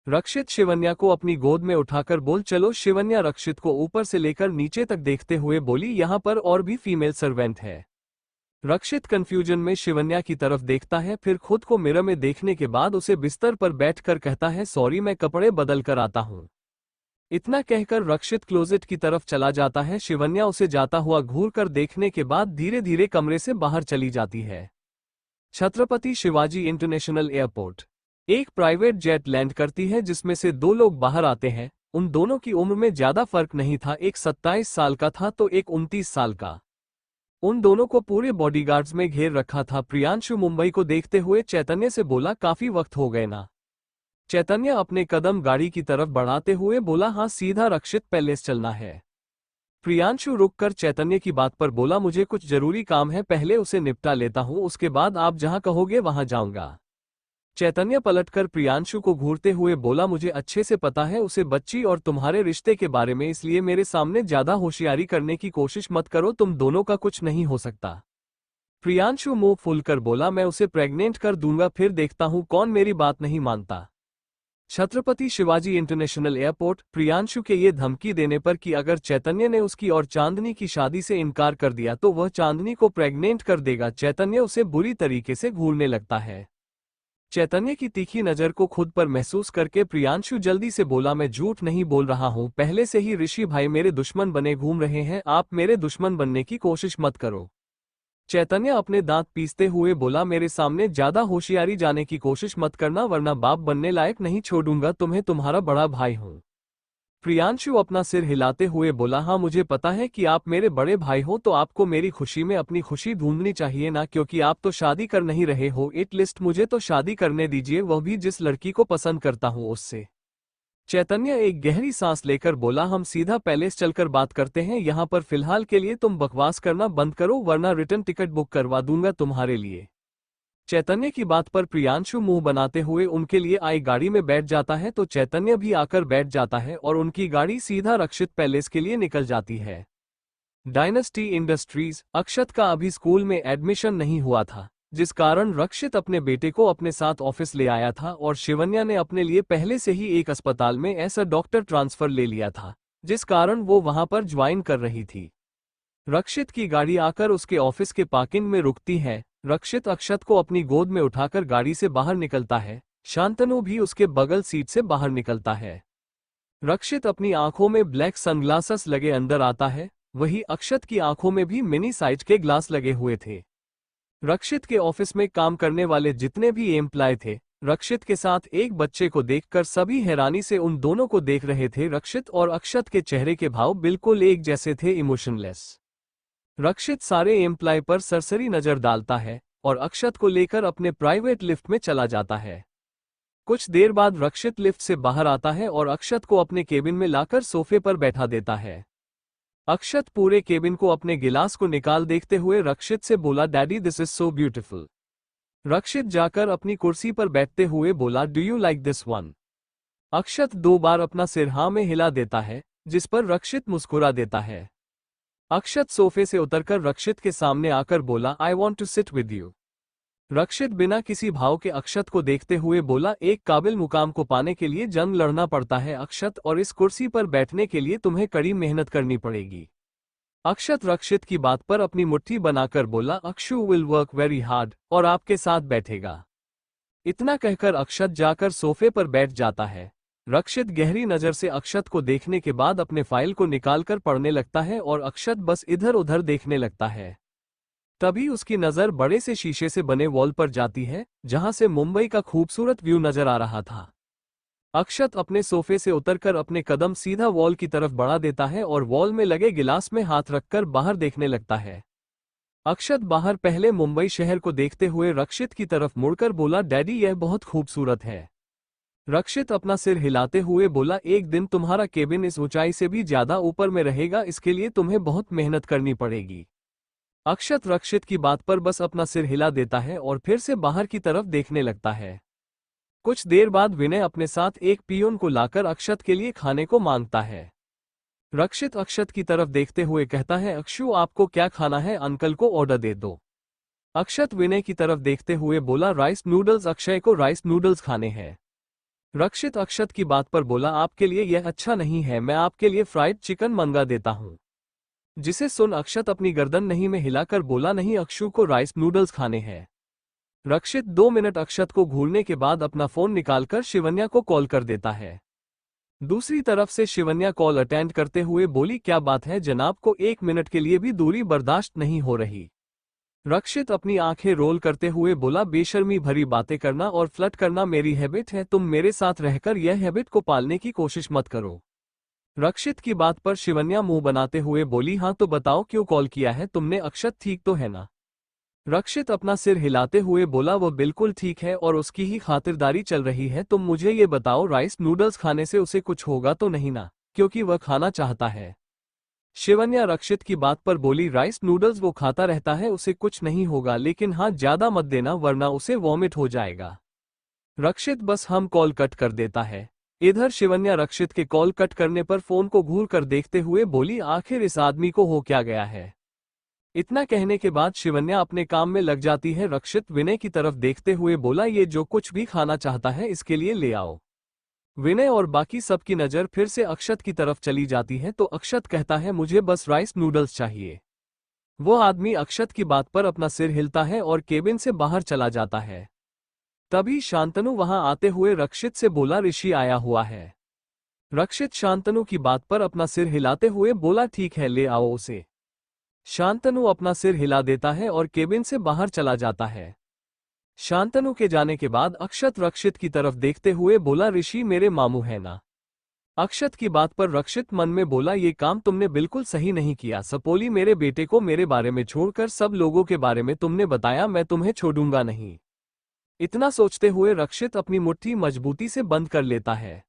रक्षित शिवन्या को अपनी गोद में उठाकर बोल, चलो। शिवन्या रक्षित को ऊपर से लेकर नीचे तक देखते हुए बोली, यहाँ पर और भी फीमेल सर्वेंट है। रक्षित कंफ्यूजन में शिवन्या की तरफ देखता है, फिर खुद को मिरर में देखने के बाद उसे बिस्तर पर बैठकर कहता है, सॉरी, मैं कपड़े बदल कर आता हूँ। इतना कहकर रक्षित क्लोजेट की तरफ चला जाता है। शिवन्या उसे जाता हुआ घूर कर देखने के बाद धीरे धीरे कमरे से बाहर चली जाती है। Chhatrapati Shivaji international airport. एक प्राइवेट जेट लैंड करती है जिसमें से 2 लोग बाहर आते हैं। उन दोनों की उम्र में ज्यादा फर्क नहीं था, एक 27 साल का था तो एक 29 साल का। उन दोनों को पूरे बॉडीगार्ड्स में घेर रखा था। प्रियांशु मुंबई को देखते हुए चैतन्य से बोला, काफी वक्त हो गए ना? चैतन्य अपने कदम गाड़ी की तरफ बढ़ाते हुए बोला, हाँ, सीधा रक्षित पैलेस चलना है। प्रियांशु रुककर चैतन्य की बात पर बोला, मुझे कुछ जरूरी काम है, पहले उसे निपटा लेता हूँ, उसके बाद आप जहां कहोगे वहां जाऊंगा। चैतन्य पलटकर प्रियांशु को घूरते हुए बोला, मुझे अच्छे से पता है उसे बच्ची और तुम्हारे रिश्ते के बारे में, इसलिए मेरे सामने ज्यादा होशियारी करने की कोशिश मत करो, तुम दोनों का कुछ नहीं हो सकता। प्रियांशु मुंह फूलकर बोला, मैं उसे प्रेग्नेंट कर दूंगा, फिर देखता हूं कौन मेरी बात नहीं मानता। Chhatrapati Shivaji international airport. प्रियांशु के ये धमकी देने पर कि अगर चैतन्य ने उसकी और चांदनी की शादी से इनकार कर दिया तो वह चांदनी को प्रेग्नेंट कर देगा, चैतन्य उसे बुरी तरीके से घूरने लगता है। चैतन्य की तीखी नजर को खुद पर महसूस करके प्रियांशु जल्दी से बोला, मैं झूठ नहीं बोल रहा हूं, पहले से ही ऋषि भाई मेरे दुश्मन बने घूम रहे हैं, आप मेरे दुश्मन बनने की कोशिश मत करो। चैतन्य अपने दांत पीसते हुए बोला, मेरे सामने ज्यादा होशियारी जाने की कोशिश मत करना, वरना बाप बनने लायक नहीं छोड़ूंगा तुम्हें, तुम्हारा बड़ा भाई हूं। प्रियांशु अपना सिर हिलाते हुए बोला, हाँ मुझे पता है कि आप मेरे बड़े भाई हो, तो आपको मेरी खुशी में अपनी खुशी ढूंढनी चाहिए ना, क्योंकि आप तो शादी कर नहीं रहे हो। एटलीस्ट मुझे तो शादी करने दीजिए, वह भी जिस लड़की को पसंद करता हूं उससे। चैतन्य एक गहरी सांस लेकर बोला, हम सीधा पैलेस चलकर बात करते हैं, यहाँ पर फिलहाल के लिए तुम बकवास करना बंद करो, वरना रिटर्न टिकट बुक करवा दूंगा तुम्हारे लिए। चैतन्य की बात पर प्रियांशु मुंह बनाते हुए उनके लिए आई गाड़ी में बैठ जाता है तो चैतन्य भी आकर बैठ जाता है और उनकी गाड़ी सीधा रक्षित पैलेस के लिए निकल जाती है। Dynasty industries. अक्षत का अभी स्कूल में एडमिशन नहीं हुआ था, जिस कारण रक्षित अपने बेटे को अपने साथ ऑफिस ले आया था और शिवन्या ने अपने लिए पहले से ही एक अस्पताल में ऐसा डॉक्टर ट्रांसफर ले लिया था, जिस कारण वो वहां पर ज्वाइन कर रही थी। रक्षित की गाड़ी आकर उसके ऑफिस के पार्किंग में रुकती है। रक्षित अक्षत को अपनी गोद में उठाकर गाड़ी से बाहर निकलता है। शांतनु भी उसके बगल सीट से बाहर निकलता है। रक्षित अपनी आंखों में ब्लैक सनग्लासेस लगे अंदर आता है, वही अक्षत की आंखों में भी मिनी साइज के ग्लास लगे हुए थे। रक्षित के ऑफिस में काम करने वाले जितने भी एम्प्लॉय थे, रक्षित के साथ एक बच्चे को देखकर सभी हैरानी से उन दोनों को देख रहे थे। रक्षित और अक्षत के चेहरे के भाव बिल्कुल एक जैसे थे, इमोशनलेस। रक्षित सारे एम्प्लॉय पर सरसरी नजर डालता है और अक्षत को लेकर अपने प्राइवेट लिफ्ट में चला जाता है। कुछ देर बाद रक्षित लिफ्ट से बाहर आता है और अक्षत को अपने केबिन में लाकर सोफे पर बैठा देता है। अक्षत पूरे केबिन को अपने गिलास को निकाल देखते हुए रक्षित से बोला, daddy this is so beautiful. Rakshit जाकर अपनी कुर्सी पर बैठते हुए बोला, do you like this one? Akshat 2 बार अपना सिर हाँ में हिला देता है, जिस पर रक्षित मुस्कुरा देता है। अक्षत सोफे से उतरकर रक्षित के सामने आकर बोला, I want to sit with you. Rakshit बिना किसी भाव के अक्षत को देखते हुए बोला, एक काबिल मुकाम को पाने के लिए जंग लड़ना पड़ता है अक्षत, और इस कुर्सी पर बैठने के लिए तुम्हें कड़ी मेहनत करनी पड़ेगी। अक्षत रक्षित की बात पर अपनी मुट्ठी बनाकर बोला, Akshu will work very hard और आपके साथ बैठेगा। इतना कहकर अक्षत जाकर सोफे पर बैठ जाता है। रक्षित गहरी नजर से अक्षत को देखने के बाद अपने फाइल को निकालकर पढ़ने लगता है और अक्षत बस इधर उधर देखने लगता है। तभी उसकी नजर बड़े से शीशे से बने वॉल पर जाती है, जहां से मुंबई का खूबसूरत व्यू नजर आ रहा था। अक्षत अपने सोफे से उतरकर अपने कदम सीधा वॉल की तरफ बढ़ा देता है और वॉल में लगे गिलास में हाथ रखकर बाहर देखने लगता है। अक्षत बाहर पहले मुंबई शहर को देखते हुए रक्षित की तरफ मुड़कर बोला, डैडी यह बहुत खूबसूरत है। रक्षित अपना सिर हिलाते हुए बोला, एक दिन तुम्हारा केबिन इस ऊंचाई से भी ज्यादा ऊपर में रहेगा, इसके लिए तुम्हें बहुत मेहनत करनी पड़ेगी। अक्षत रक्षित की बात पर बस अपना सिर हिला देता है और फिर से बाहर की तरफ देखने लगता है। कुछ देर बाद विनय अपने साथ एक पियून को लाकर अक्षत के लिए खाने को मांगता है। रक्षित अक्षत की तरफ देखते हुए कहता है, अक्षु आपको क्या खाना है, अंकल को ऑर्डर दे दो। अक्षत विनय की तरफ देखते हुए बोला, राइस नूडल्स, अक्षय को राइस नूडल्स खाने हैं। रक्षित अक्षत की बात पर बोला, आपके लिए यह अच्छा नहीं है, मैं आपके लिए फ्राइड चिकन मंगा देता हूं। जिसे सुन अक्षत अपनी गर्दन नहीं में हिलाकर बोला, नहीं अक्षु को राइस नूडल्स खाने हैं। रक्षित 2 मिनट अक्षत को घूरने के बाद अपना फोन निकालकर शिवन्या को कॉल कर देता है। दूसरी तरफ से शिवन्या कॉल अटेंड करते हुए बोली, क्या बात है जनाब, को 1 मिनट के लिए भी दूरी बर्दाश्त नहीं हो रही। रक्षित अपनी आंखें रोल करते हुए बोला, बेशर्मी भरी बातें करना और फ्लर्ट करना मेरी हैबिट है, तुम मेरे साथ रहकर यह हैबिट को पालने की कोशिश मत करो। रक्षित की बात पर शिवन्या मुंह बनाते हुए बोली, हाँ तो बताओ क्यों कॉल किया है तुमने, अक्षत ठीक तो है ना? रक्षित अपना सिर हिलाते हुए बोला, वो बिल्कुल ठीक है और उसकी ही खातिरदारी चल रही है। तुम मुझे ये बताओ, राइस नूडल्स खाने से उसे कुछ होगा तो नहीं ना, क्योंकि वह खाना चाहता है। शिवन्या रक्षित की बात पर बोली, राइस नूडल्स वो खाता रहता है, उसे कुछ नहीं होगा, लेकिन हाँ ज्यादा मत देना वरना उसे वॉमिट हो जाएगा। रक्षित बस हम कॉल कट कर देता है। इधर शिवन्या रक्षित के कॉल कट करने पर फोन को घूर कर देखते हुए बोली, आखिर इस आदमी को हो क्या गया है। इतना कहने के बाद शिवन्या अपने काम में लग जाती है। रक्षित विनय की तरफ देखते हुए बोला, ये जो कुछ भी खाना चाहता है इसके लिए ले आओ। विनय और बाकी सबकी नज़र फिर से अक्षत की तरफ चली जाती है तो अक्षत कहता है, मुझे बस राइस नूडल्स चाहिए। वो आदमी अक्षत की बात पर अपना सिर हिलता है और केबिन से बाहर चला जाता है। तभी शांतनु वहां आते हुए रक्षित से बोला, ऋषि आया हुआ है। रक्षित शांतनु की बात पर अपना सिर हिलाते हुए बोला, ठीक है ले आओ उसे। शांतनु अपना सिर हिला देता है और केबिन से बाहर चला जाता है। शांतनु के जाने के बाद अक्षत रक्षित की तरफ देखते हुए बोला, ऋषि मेरे मामू है ना? अक्षत की बात पर रक्षित मन में बोला, ये काम तुमने बिल्कुल सही नहीं किया सपोली, मेरे बेटे को मेरे बारे में छोड़कर सब लोगों के बारे में तुमने बताया, मैं तुम्हें छोड़ूंगा नहीं। इतना सोचते हुए रक्षित अपनी मुट्ठी मजबूती से बंद कर लेता है।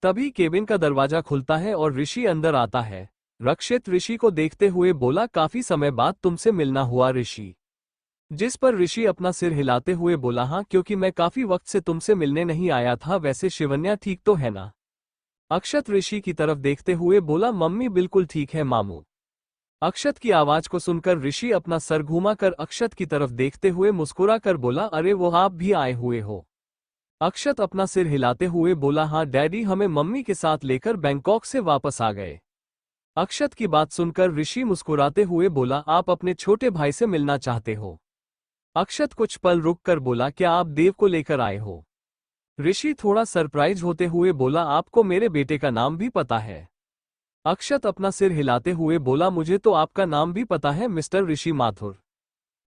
तभी केबिन का दरवाजा खुलता है और ऋषि अंदर आता है। रक्षित ऋषि को देखते हुए बोला, काफी समय बाद तुमसे मिलना हुआ ऋषि। जिस पर ऋषि अपना सिर हिलाते हुए बोला, हाँ क्योंकि मैं काफी वक्त से तुमसे मिलने नहीं आया था। वैसे शिवन्या ठीक तो है ना? अक्षत ऋषि की तरफ देखते हुए बोला, मम्मी बिल्कुल ठीक है मामू। अक्षत की आवाज को सुनकर ऋषि अपना सर घुमाकर अक्षत की तरफ देखते हुए मुस्कुरा कर बोला, अरे वो आप भी आए हुए हो। अक्षत अपना सिर हिलाते हुए बोला, हाँ डैडी, हमें मम्मी के साथ लेकर बैंकॉक से वापस आ गए। अक्षत की बात सुनकर ऋषि मुस्कुराते हुए बोला, आप अपने छोटे भाई से मिलना चाहते हो? अक्षत कुछ पल रुक कर बोला, क्या आप देव को लेकर आए हो? ऋषि थोड़ा सरप्राइज होते हुए बोला, आपको मेरे बेटे का नाम भी पता है? अक्षत अपना सिर हिलाते हुए बोला, मुझे तो आपका नाम भी पता है मिस्टर ऋषि माथुर।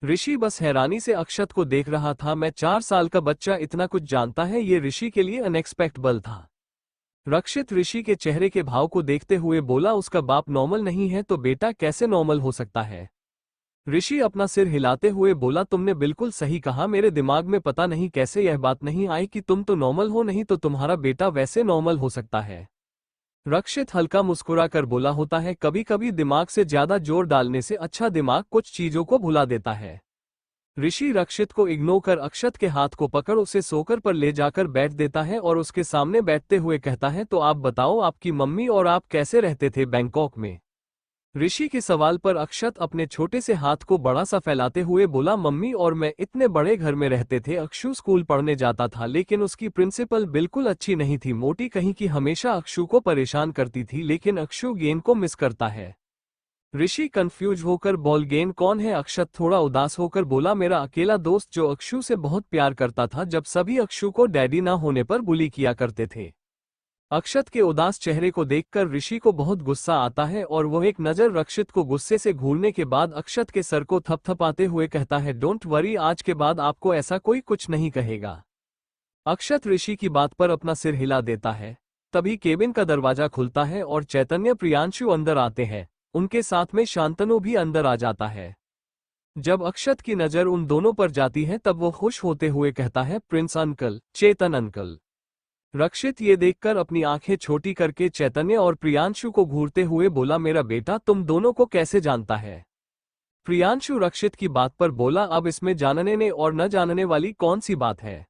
ऋषि बस हैरानी से अक्षत को देख रहा था। मैं 4 साल का बच्चा इतना कुछ जानता है, ये ऋषि के लिए अनएक्सपेक्टेबल था। रक्षित ऋषि के चेहरे के भाव को देखते हुए बोला, उसका बाप नॉर्मल नहीं है तो बेटा कैसे नॉर्मल हो सकता है? ऋषि अपना सिर हिलाते हुए बोला, तुमने बिल्कुल सही कहा, मेरे दिमाग में पता नहीं कैसे यह बात नहीं आई कि तुम तो नॉर्मल हो, नहीं तो तुम्हारा बेटा वैसे नॉर्मल हो सकता है। रक्षित हल्का मुस्कुराकर बोला, होता है कभी कभी दिमाग से ज्यादा जोर डालने से अच्छा दिमाग कुछ चीजों को भुला देता है। ऋषि रक्षित को इग्नोर कर अक्षत के हाथ को पकड़ उसे सोकर पर ले जाकर बैठ देता है और उसके सामने बैठते हुए कहता है, तो आप बताओ, आपकी मम्मी और आप कैसे रहते थे बैंकॉक में। ऋषि के सवाल पर अक्षत अपने छोटे से हाथ को बड़ा सा फैलाते हुए बोला, मम्मी और मैं इतने बड़े घर में रहते थे। अक्षु स्कूल पढ़ने जाता था लेकिन उसकी प्रिंसिपल बिल्कुल अच्छी नहीं थी, मोटी कहीं की, हमेशा अक्षु को परेशान करती थी, लेकिन अक्षु गेम को मिस करता है। ऋषि कंफ्यूज होकर बॉल गेम कौन है। अक्षत थोड़ा उदास होकर बोला, मेरा अकेला दोस्त जो अक्षु से बहुत प्यार करता था जब सभी अक्षु को डैडी ना होने पर बुली किया करते थे। अक्षत के उदास चेहरे को देखकर ऋषि को बहुत गुस्सा आता है और वह एक नज़र रक्षित को गुस्से से घूरने के बाद अक्षत के सर को थपथपाते हुए कहता है, डोंट वरी, आज के बाद आपको ऐसा कोई कुछ नहीं कहेगा। अक्षत ऋषि की बात पर अपना सिर हिला देता है। तभी केबिन का दरवाजा खुलता है और चैतन्य प्रियांशु अंदर आते हैं। उनके साथ में शांतनु भी अंदर आ जाता है। जब अक्षत की नज़र उन दोनों पर जाती है तब वो खुश होते हुए कहता है, प्रिंस अंकल, चेतन अंकल। रक्षित ये देखकर अपनी आंखें छोटी करके चैतन्य और प्रियांशु को घूरते हुए बोला, मेरा बेटा तुम दोनों को कैसे जानता है। प्रियांशु रक्षित की बात पर बोला, अब इसमें जानने ने और न जानने वाली कौन सी बात है।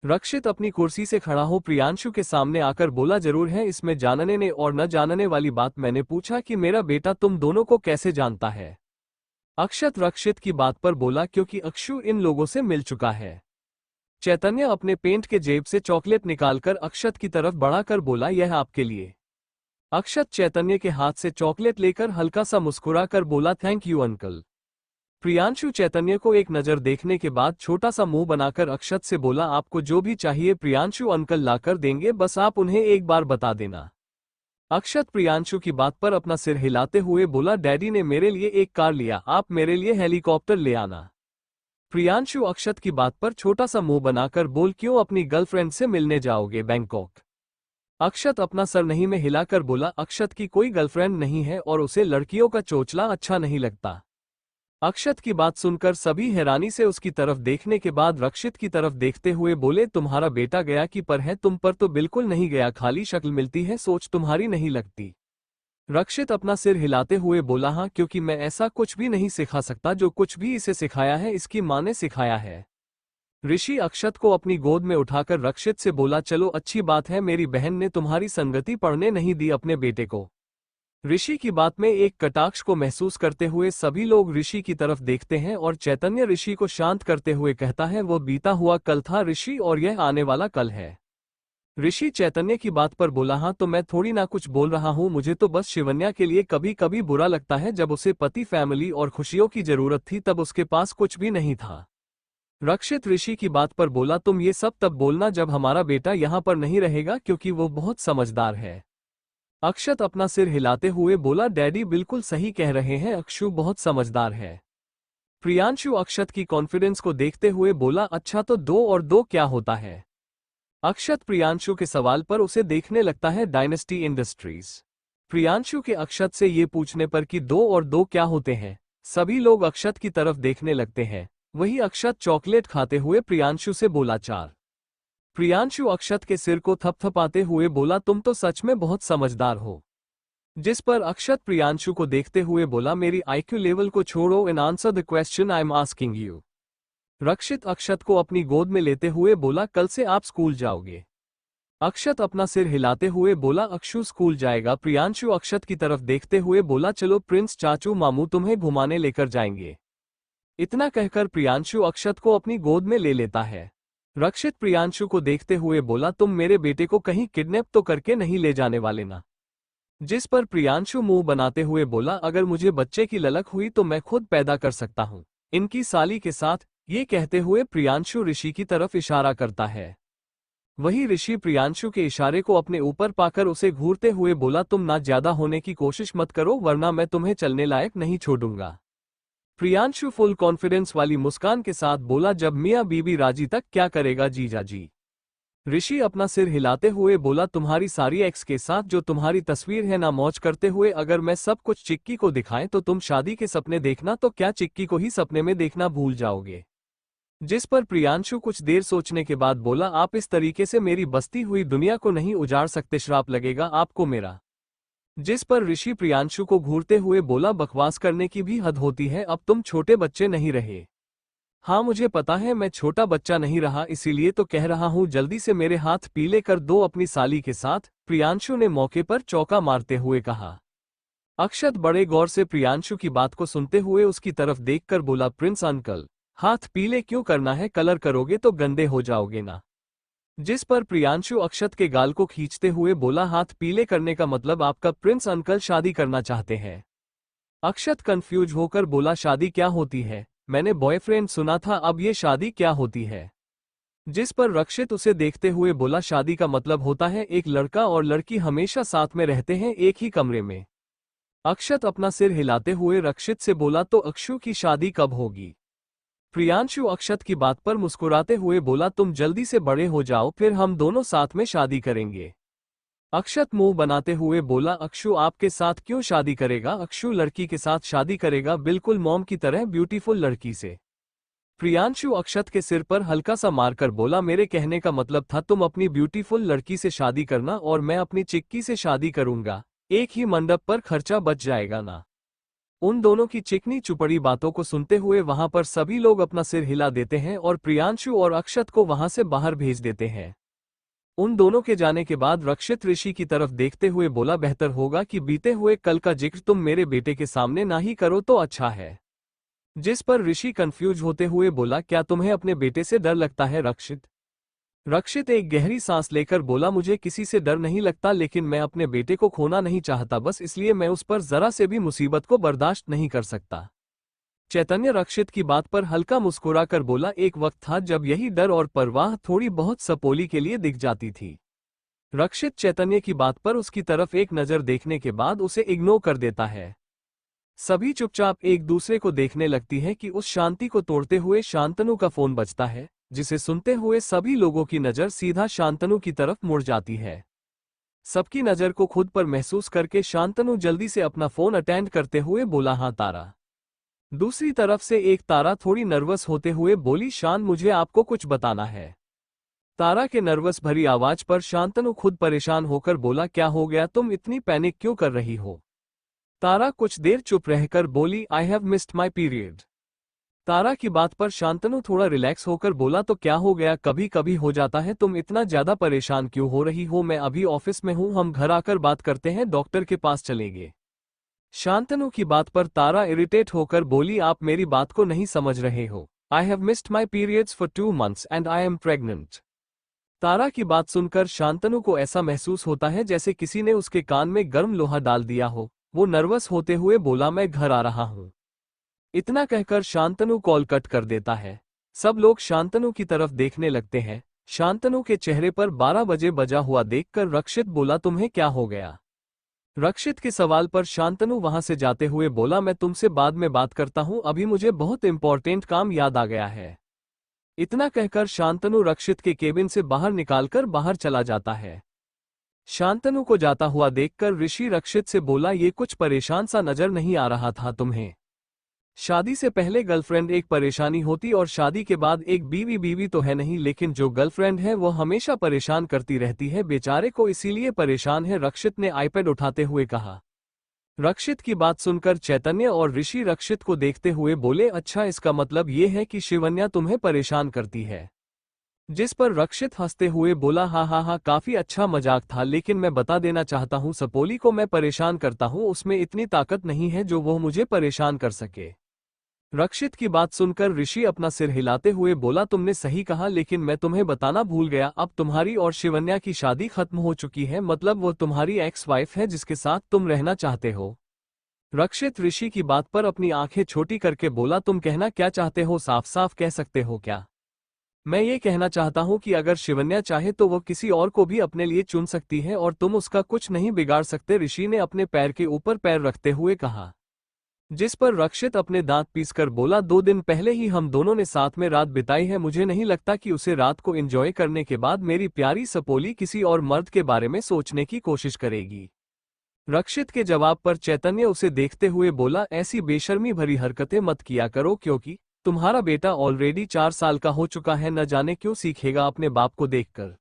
रक्षित अपनी कुर्सी से खड़ा हो प्रियांशु के सामने आकर बोला, जरूर है इसमें जानने ने और न जानने वाली बात। मैंने पूछा कि मेरा बेटा तुम दोनों को कैसे जानता है। अक्षत रक्षित की बात पर बोला, क्योंकि अक्षु इन लोगों से मिल चुका है। चैतन्य अपने पेंट के जेब से चॉकलेट निकालकर अक्षत की तरफ बढ़ाकर बोला, यह आपके लिए। अक्षत चैतन्य के हाथ से चॉकलेट लेकर हल्का सा मुस्कुराकर बोला, थैंक यू अंकल। प्रियांशु चैतन्य को एक नज़र देखने के बाद छोटा सा मुंह बनाकर अक्षत से बोला, आपको जो भी चाहिए प्रियांशु अंकल लाकर देंगे, बस आप उन्हें एक बार बता देना। अक्षत प्रियांशु की बात पर अपना सिर हिलाते हुए बोला, डैडी ने मेरे लिए एक कार लिया, आप मेरे लिए हेलीकॉप्टर ले आना। प्रियांशु अक्षत की बात पर छोटा सा मुंह बनाकर बोल, क्यों, अपनी गर्लफ्रेंड से मिलने जाओगे बैंकॉक। अक्षत अपना सर नहीं में हिलाकर बोला, अक्षत की कोई गर्लफ्रेंड नहीं है और उसे लड़कियों का चोचला अच्छा नहीं लगता। अक्षत की बात सुनकर सभी हैरानी से उसकी तरफ देखने के बाद रक्षित की तरफ देखते हुए बोले, तुम्हारा बेटा गया कि पर है, तुम पर तो बिल्कुल नहीं गया, खाली शक्ल मिलती है, सोच तुम्हारी नहीं लगती। रक्षित अपना सिर हिलाते हुए बोला, हाँ, क्योंकि मैं ऐसा कुछ भी नहीं सिखा सकता, जो कुछ भी इसे सिखाया है इसकी माँ ने सिखाया है। ऋषि अक्षत को अपनी गोद में उठाकर रक्षित से बोला, चलो अच्छी बात है, मेरी बहन ने तुम्हारी संगति पढ़ने नहीं दी अपने बेटे को। ऋषि की बात में एक कटाक्ष को महसूस करते हुए सभी लोग ऋषि की तरफ देखते हैं और चैतन्य ऋषि को शांत करते हुए कहता है, वो बीता हुआ कल था ऋषि और यह आने वाला कल है। ऋषि चैतन्य की बात पर बोला, हाँ तो मैं थोड़ी ना कुछ बोल रहा हूँ, मुझे तो बस शिवन्या के लिए कभी कभी बुरा लगता है, जब उसे पति, फैमिली और खुशियों की जरूरत थी तब उसके पास कुछ भी नहीं था। रक्षित ऋषि की बात पर बोला, तुम ये सब तब बोलना जब हमारा बेटा यहाँ पर नहीं रहेगा, क्योंकि वो बहुत समझदार है। अक्षत अपना सिर हिलाते हुए बोला, डैडी बिल्कुल सही कह रहे हैं, अक्षु बहुत समझदार है। प्रियांशु अक्षत की कॉन्फिडेंस को देखते हुए बोला, अच्छा तो 2 और 2 क्या होता है। अक्षत प्रियांशु के सवाल पर उसे देखने लगता है डायनेस्टी इंडस्ट्रीज। प्रियांशु के अक्षत से ये पूछने पर कि 2 और 2 क्या होते हैं, सभी लोग अक्षत की तरफ देखने लगते हैं। वही अक्षत चॉकलेट खाते हुए प्रियांशु से बोला, 4। प्रियांशु अक्षत के सिर को थपथपाते हुए बोला, तुम तो सच में बहुत समझदार हो। जिस पर अक्षत प्रियांशु को देखते हुए बोला, मेरी आईक्यू लेवल को छोड़ो and answer the question I am asking you. Rakshit Akshat को अपनी गोद में लेते हुए बोला, कल से आप स्कूल जाओगे। अक्षत अपना सिर हिलाते हुए बोला, अक्षु स्कूल जाएगा। प्रियांशु अक्षत की तरफ देखते हुए बोला, चलो प्रिंस चाचू मामू तुम्हें घुमाने लेकर जाएंगे। इतना कहकर प्रियांशु अक्षत को अपनी गोद में ले लेता है। रक्षित प्रियांशु को देखते हुए बोला, तुम मेरे बेटे को कहीं किडनैप तो करके नहीं ले जाने वाले ना। जिस पर प्रियांशु मुंह बनाते हुए बोला, अगर मुझे बच्चे की ललक हुई तो मैं खुद पैदा कर सकता हूं, इनकी साली के साथ। ये कहते हुए प्रियांशु ऋषि की तरफ इशारा करता है। वही ऋषि प्रियांशु के इशारे को अपने ऊपर पाकर उसे घूरते हुए बोला, तुम ना ज्यादा होने की कोशिश मत करो वरना मैं तुम्हें चलने लायक नहीं छोड़ूंगा। प्रियांशु फुल कॉन्फिडेंस वाली मुस्कान के साथ बोला, जब मियां बीबी राजी तक क्या करेगा जीजा जी। ऋषि अपना सिर हिलाते हुए बोला, तुम्हारी सारी एक्स के साथ जो तुम्हारी तस्वीर है ना मौज करते हुए अगर मैं सब कुछ चिक्की को दिखाएं तो तुम शादी के सपने देखना तो क्या चिक्की को ही सपने में देखना भूल जाओगे। जिस पर प्रियांशु कुछ देर सोचने के बाद बोला, आप इस तरीके से मेरी बसती हुई दुनिया को नहीं उजाड़ सकते, श्राप लगेगा आपको मेरा। जिस पर ऋषि प्रियांशु को घूरते हुए बोला, बकवास करने की भी हद होती है, अब तुम छोटे बच्चे नहीं रहे। हाँ मुझे पता है, मैं छोटा बच्चा नहीं रहा, इसीलिए तो कह रहा हूँ जल्दी से मेरे हाथ पीले कर दो अपनी साली के साथ, प्रियांशु ने मौके पर चौंका मारते हुए कहा। अक्षत बड़े गौर से प्रियांशु की बात को सुनते हुए उसकी तरफ देखकर बोला, प्रिंस अंकल, हाथ पीले क्यों करना है, कलर करोगे तो गंदे हो जाओगे ना। जिस पर प्रियांशु अक्षत के गाल को खींचते हुए बोला, हाथ पीले करने का मतलब आपका प्रिंस अंकल शादी करना चाहते हैं। अक्षत कंफ्यूज होकर बोला, शादी क्या होती है, मैंने बॉयफ्रेंड सुना था, अब ये शादी क्या होती है। जिस पर रक्षित उसे देखते हुए बोला, शादी का मतलब होता है एक लड़का और लड़की हमेशा साथ में रहते हैं एक ही कमरे में। अक्षत अपना सिर हिलाते हुए रक्षित से बोला, तो अक्षु की शादी कब होगी। प्रियांशु अक्षत की बात पर मुस्कुराते हुए बोला, तुम जल्दी से बड़े हो जाओ फिर हम दोनों साथ में शादी करेंगे। अक्षत मुंह बनाते हुए बोला, अक्षु आपके साथ क्यों शादी करेगा, अक्षु लड़की के साथ शादी करेगा, बिल्कुल मॉम की तरह ब्यूटीफुल लड़की से। प्रियांशु अक्षत के सिर पर हल्का सा मारकर बोला, मेरे कहने का मतलब था तुम अपनी ब्यूटीफुल लड़की से शादी करना और मैं अपनी चिक्की से शादी करूंगा, एक ही मंडप पर खर्चा बच जाएगा ना। उन दोनों की चिकनी चुपड़ी बातों को सुनते हुए वहां पर सभी लोग अपना सिर हिला देते हैं और प्रियांशु और अक्षत को वहां से बाहर भेज देते हैं। उन दोनों के जाने के बाद रक्षित ऋषि की तरफ देखते हुए बोला, बेहतर होगा कि बीते हुए कल का जिक्र तुम मेरे बेटे के सामने ना ही करो तो अच्छा है। जिस पर ऋषि कंफ्यूज होते हुए बोला, क्या तुम्हें अपने बेटे से डर लगता है रक्षित। रक्षित एक गहरी सांस लेकर बोला, मुझे किसी से डर नहीं लगता, लेकिन मैं अपने बेटे को खोना नहीं चाहता, बस इसलिए मैं उस पर जरा से भी मुसीबत को बर्दाश्त नहीं कर सकता। चैतन्य रक्षित की बात पर हल्का मुस्कुराकर बोला, एक वक्त था जब यही डर और परवाह थोड़ी बहुत सपोली के लिए दिख जाती थी। रक्षित चैतन्य की बात पर उसकी तरफ एक नजर देखने के बाद उसे इग्नोर कर देता है। सभी चुपचाप एक दूसरे को देखने लगती है कि उस शांति को तोड़ते हुए शांतनु का फोन बजता है, जिसे सुनते हुए सभी लोगों की नजर सीधा शांतनु की तरफ मुड़ जाती है। सबकी नजर को खुद पर महसूस करके शांतनु जल्दी से अपना फोन अटेंड करते हुए बोला, हाँ तारा। दूसरी तरफ से एक तारा थोड़ी नर्वस होते हुए बोली, शान मुझे आपको कुछ बताना है। तारा के नर्वस भरी आवाज पर शांतनु खुद परेशान होकर बोला, क्या हो गया, तुम इतनी पैनिक क्यों कर रही हो। तारा कुछ देर चुप रहकर बोली, I have missed my period. Tara की बात पर शांतनु थोड़ा रिलैक्स होकर बोला, तो क्या हो गया, कभी कभी हो जाता है, तुम इतना ज्यादा परेशान क्यों हो रही हो, मैं अभी ऑफिस में हूं, हम घर आकर बात करते हैं, डॉक्टर के पास चलेंगे। शांतनु की बात पर तारा इरिटेट होकर बोली, आप मेरी बात को नहीं समझ रहे हो। I have missed my periods for 2 months and I am pregnant. Tara की बात सुनकर शांतनु को ऐसा महसूस होता है जैसे किसी ने उसके कान में गर्म लोहा डाल दिया हो। वो नर्वस होते हुए बोला, मैं घर आ रहा हूं। इतना कहकर शांतनु कॉल कट कर देता है। सब लोग शांतनु की तरफ देखने लगते हैं। शांतनु के चेहरे पर 12 बजे बजा हुआ देखकर रक्षित बोला, तुम्हें क्या हो गया। रक्षित के सवाल पर शांतनु वहां से जाते हुए बोला, मैं तुमसे बाद में बात करता हूं, अभी मुझे बहुत इंपॉर्टेंट काम याद आ गया है। इतना कहकर शांतनु रक्षित के केबिन से बाहर निकालकर बाहर चला जाता है। शांतनु को जाता हुआ देखकर ऋषि रक्षित से बोला, ये कुछ परेशान सा नजर नहीं आ रहा था तुम्हें। शादी से पहले गर्लफ्रेंड एक परेशानी होती और शादी के बाद एक बीवी बीवी तो है नहीं, लेकिन जो गर्लफ्रेंड है वो हमेशा परेशान करती रहती है, बेचारे को इसीलिए परेशान है, रक्षित ने आईपैड उठाते हुए कहा। रक्षित की बात सुनकर चैतन्य और ऋषि रक्षित को देखते हुए बोले, अच्छा इसका मतलब ये है कि शिवन्या तुम्हें परेशान करती है। जिस पर रक्षित हंसते हुए बोला, हाँ हाँ हाँ, काफी अच्छा मजाक था, लेकिन मैं बता देना चाहता हूँ, सपोली को मैं परेशान करता हूँ, उसमें इतनी ताकत नहीं है जो वो मुझे परेशान कर सके। रक्षित की बात सुनकर ऋषि अपना सिर हिलाते हुए बोला, तुमने सही कहा, लेकिन मैं तुम्हें बताना भूल गया, अब तुम्हारी और शिवन्या की शादी खत्म हो चुकी है, मतलब वो तुम्हारी एक्स वाइफ है जिसके साथ तुम रहना चाहते हो। रक्षित ऋषि की बात पर अपनी आंखें छोटी करके बोला, तुम कहना क्या चाहते हो, साफ साफ कह सकते हो क्या। मैं ये कहना चाहता हूं कि अगर शिवन्या चाहे तो वो किसी और को भी अपने लिए चुन सकती है और तुम उसका कुछ नहीं बिगाड़ सकते, ऋषि ने अपने पैर के ऊपर पैर रखते हुए कहा। जिस पर रक्षित अपने दांत पीसकर बोला, 2 दिन पहले ही हम दोनों ने साथ में रात बिताई है, मुझे नहीं लगता कि उसे रात को एंजॉय करने के बाद मेरी प्यारी सपोली किसी और मर्द के बारे में सोचने की कोशिश करेगी। रक्षित के जवाब पर चैतन्य उसे देखते हुए बोला, ऐसी बेशर्मी भरी हरकतें मत किया करो, क्योंकि तुम्हारा बेटा ऑलरेडी 4 साल का हो चुका है, न जाने क्यों सीखेगा अपने बाप को देखकर।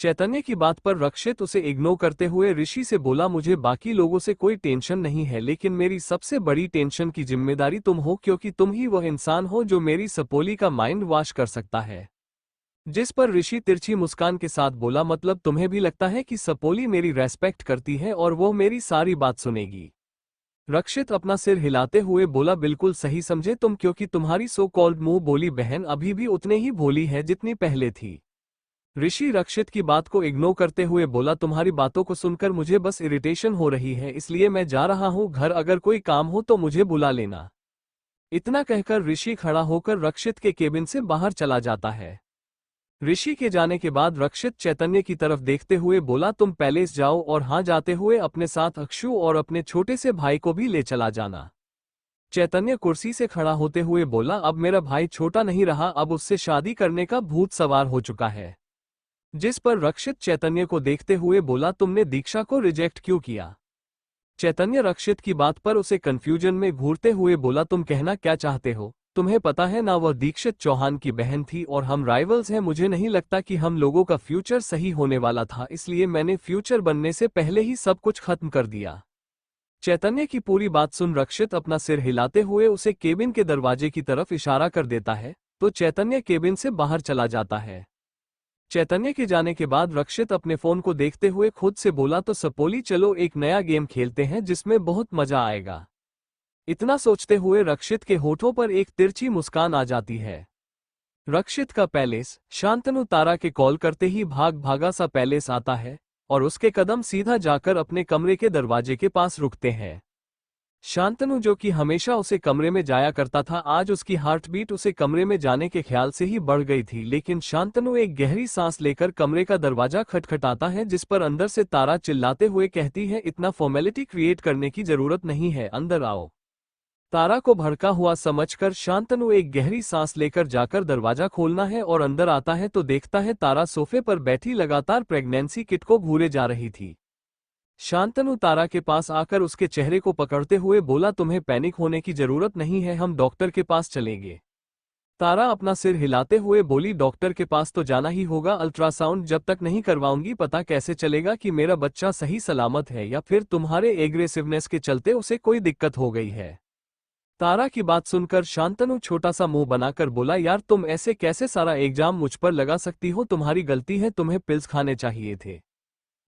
चैतन्य की बात पर रक्षित उसे इग्नोर करते हुए ऋषि से बोला, मुझे बाकी लोगों से कोई टेंशन नहीं है, लेकिन मेरी सबसे बड़ी टेंशन की जिम्मेदारी तुम हो, क्योंकि तुम ही वह इंसान हो जो मेरी सपोली का माइंड वॉश कर सकता है। जिस पर ऋषि तिरछी मुस्कान के साथ बोला, मतलब तुम्हें भी लगता है कि सपोली मेरी रेस्पेक्ट करती है और वो मेरी सारी बात सुनेगी? रक्षित अपना सिर हिलाते हुए बोला, बिल्कुल सही समझे तुम, क्योंकि तुम्हारी सो कॉल्ड मुंह बोली बहन अभी भी उतने ही भोली है जितनी पहले थी। ऋषि रक्षित की बात को इग्नोर करते हुए बोला, तुम्हारी बातों को सुनकर मुझे बस इरिटेशन हो रही है, इसलिए मैं जा रहा हूँ घर, अगर कोई काम हो तो मुझे बुला लेना। इतना कहकर ऋषि खड़ा होकर रक्षित के केबिन से बाहर चला जाता है। ऋषि के जाने के बाद रक्षित चैतन्य की तरफ देखते हुए बोला, तुम पैलेस जाओ और हाँ जाते हुए अपने साथ अक्षु और अपने छोटे से भाई को भी ले चला जाना। चैतन्य कुर्सी से खड़ा होते हुए बोला, अब मेरा भाई छोटा नहीं रहा, अब उससे शादी करने का भूत सवार हो चुका है। जिस पर रक्षित चैतन्य को देखते हुए बोला, तुमने दीक्षा को रिजेक्ट क्यों किया? चैतन्य रक्षित की बात पर उसे कंफ्यूजन में घूरते हुए बोला, तुम कहना क्या चाहते हो? तुम्हें पता है ना, वह दीक्षित चौहान की बहन थी और हम राइवल्स हैं। मुझे नहीं लगता कि हम लोगों का फ्यूचर सही होने वाला था, इसलिए मैंने फ्यूचर बनने से पहले ही सब कुछ खत्म कर दिया। चैतन्य की पूरी बात सुन रक्षित अपना सिर हिलाते हुए उसे केबिन के दरवाजे की तरफ इशारा कर देता है, तो चैतन्य केबिन से बाहर चला जाता है। चैतन्य के जाने के बाद रक्षित अपने फोन को देखते हुए खुद से बोला, तो सपोली चलो एक नया गेम खेलते हैं जिसमें बहुत मजा आएगा। इतना सोचते हुए रक्षित के होठों पर एक तिरछी मुस्कान आ जाती है। रक्षित का पैलेस। शांतनु तारा के कॉल करते ही भाग भागा सा पैलेस आता है और उसके कदम सीधा जाकर अपने कमरे के दरवाजे के पास रुकते हैं। शांतनु जो कि हमेशा उसे कमरे में जाया करता था, आज उसकी हार्टबीट उसे कमरे में जाने के ख्याल से ही बढ़ गई थी। लेकिन शांतनु एक गहरी सांस लेकर कमरे का दरवाजा खटखटाता है, जिस पर अंदर से तारा चिल्लाते हुए कहती है, इतना फॉर्मेलिटी क्रिएट करने की जरूरत नहीं है, अंदर आओ। तारा को भड़का हुआ समझकर शांतनु एक गहरी सांस लेकर जाकर दरवाजा खोलना है और अंदर आता है तो देखता है तारा सोफे पर बैठी लगातार प्रेगनेंसी किट को घूरे जा रही थी। शांतनु तारा के पास आकर उसके चेहरे को पकड़ते हुए बोला, तुम्हें पैनिक होने की जरूरत नहीं है, हम डॉक्टर के पास चलेंगे। तारा अपना सिर हिलाते हुए बोली, डॉक्टर के पास तो जाना ही होगा, अल्ट्रासाउंड जब तक नहीं करवाऊंगी पता कैसे चलेगा कि मेरा बच्चा सही सलामत है या फिर तुम्हारे एग्रेसिवनेस के चलते उसे कोई दिक्कत हो गई है। तारा की बात सुनकर शांतनु छोटा सा मुंह बनाकर बोला, यार तुम ऐसे कैसे सारा एग्जाम मुझ पर लगा सकती हो, तुम्हारी गलती है, तुम्हें पिल्स खाने चाहिए थे।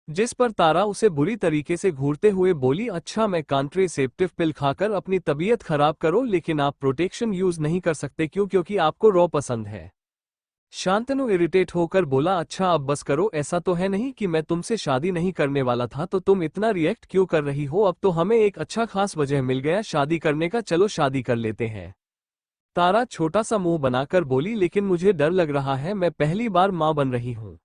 जिस पर तारा उसे बुरी तरीके से घूरते हुए बोली, अच्छा मैं कॉन्ट्रेसेप्टिव पिल खाकर अपनी तबीयत खराब करो, लेकिन आप प्रोटेक्शन यूज नहीं कर सकते क्योंकि आपको रॉ पसंद है। शांतनु इरिटेट होकर बोला, अच्छा अब बस करो, ऐसा तो है नहीं कि मैं तुमसे शादी नहीं करने वाला था, तो तुम इतना रिएक्ट क्यों कर रही हो? अब तो हमें एक अच्छा खास वजह मिल गया शादी करने का, चलो शादी कर लेते हैं। तारा छोटा सा मुंह बनाकर बोली, लेकिन मुझे डर लग रहा है, मैं पहली बार मां बन रही हूं।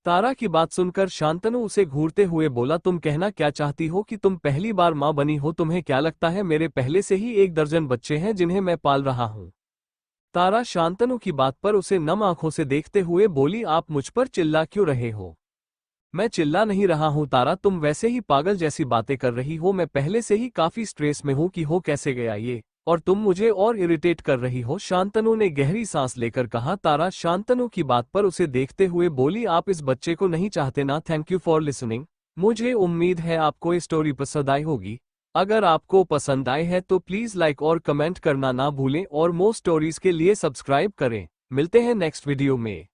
तारा की बात सुनकर शांतनु उसे घूरते हुए बोला, तुम कहना क्या चाहती हो कि तुम पहली बार मां बनी हो? तुम्हें क्या लगता है मेरे पहले से ही 1 दर्जन बच्चे हैं जिन्हें मैं पाल रहा हूं? तारा शांतनु की बात पर उसे नम आंखों से देखते हुए बोली, आप मुझ पर चिल्ला क्यों रहे हो? मैं चिल्ला नहीं रहा हूं तारा, तुम वैसे ही पागल जैसी बातें कर रही हो। मैं पहले से ही काफी स्ट्रेस में हूं कि हो कैसे गया ये, और तुम मुझे और इरिटेट कर रही हो। शांतनु ने गहरी सांस लेकर कहा। तारा शांतनु की बात पर उसे देखते हुए बोली, आप इस बच्चे को नहीं चाहते ना? Thank you for listening. मुझे उम्मीद है आपको ये स्टोरी पसंद आई होगी। अगर आपको पसंद आए है तो प्लीज लाइक और कमेंट करना ना भूलें और मोर स्टोरीज के लिए सब्सक्राइब करें। मिलते हैं नेक्स्ट वीडियो में।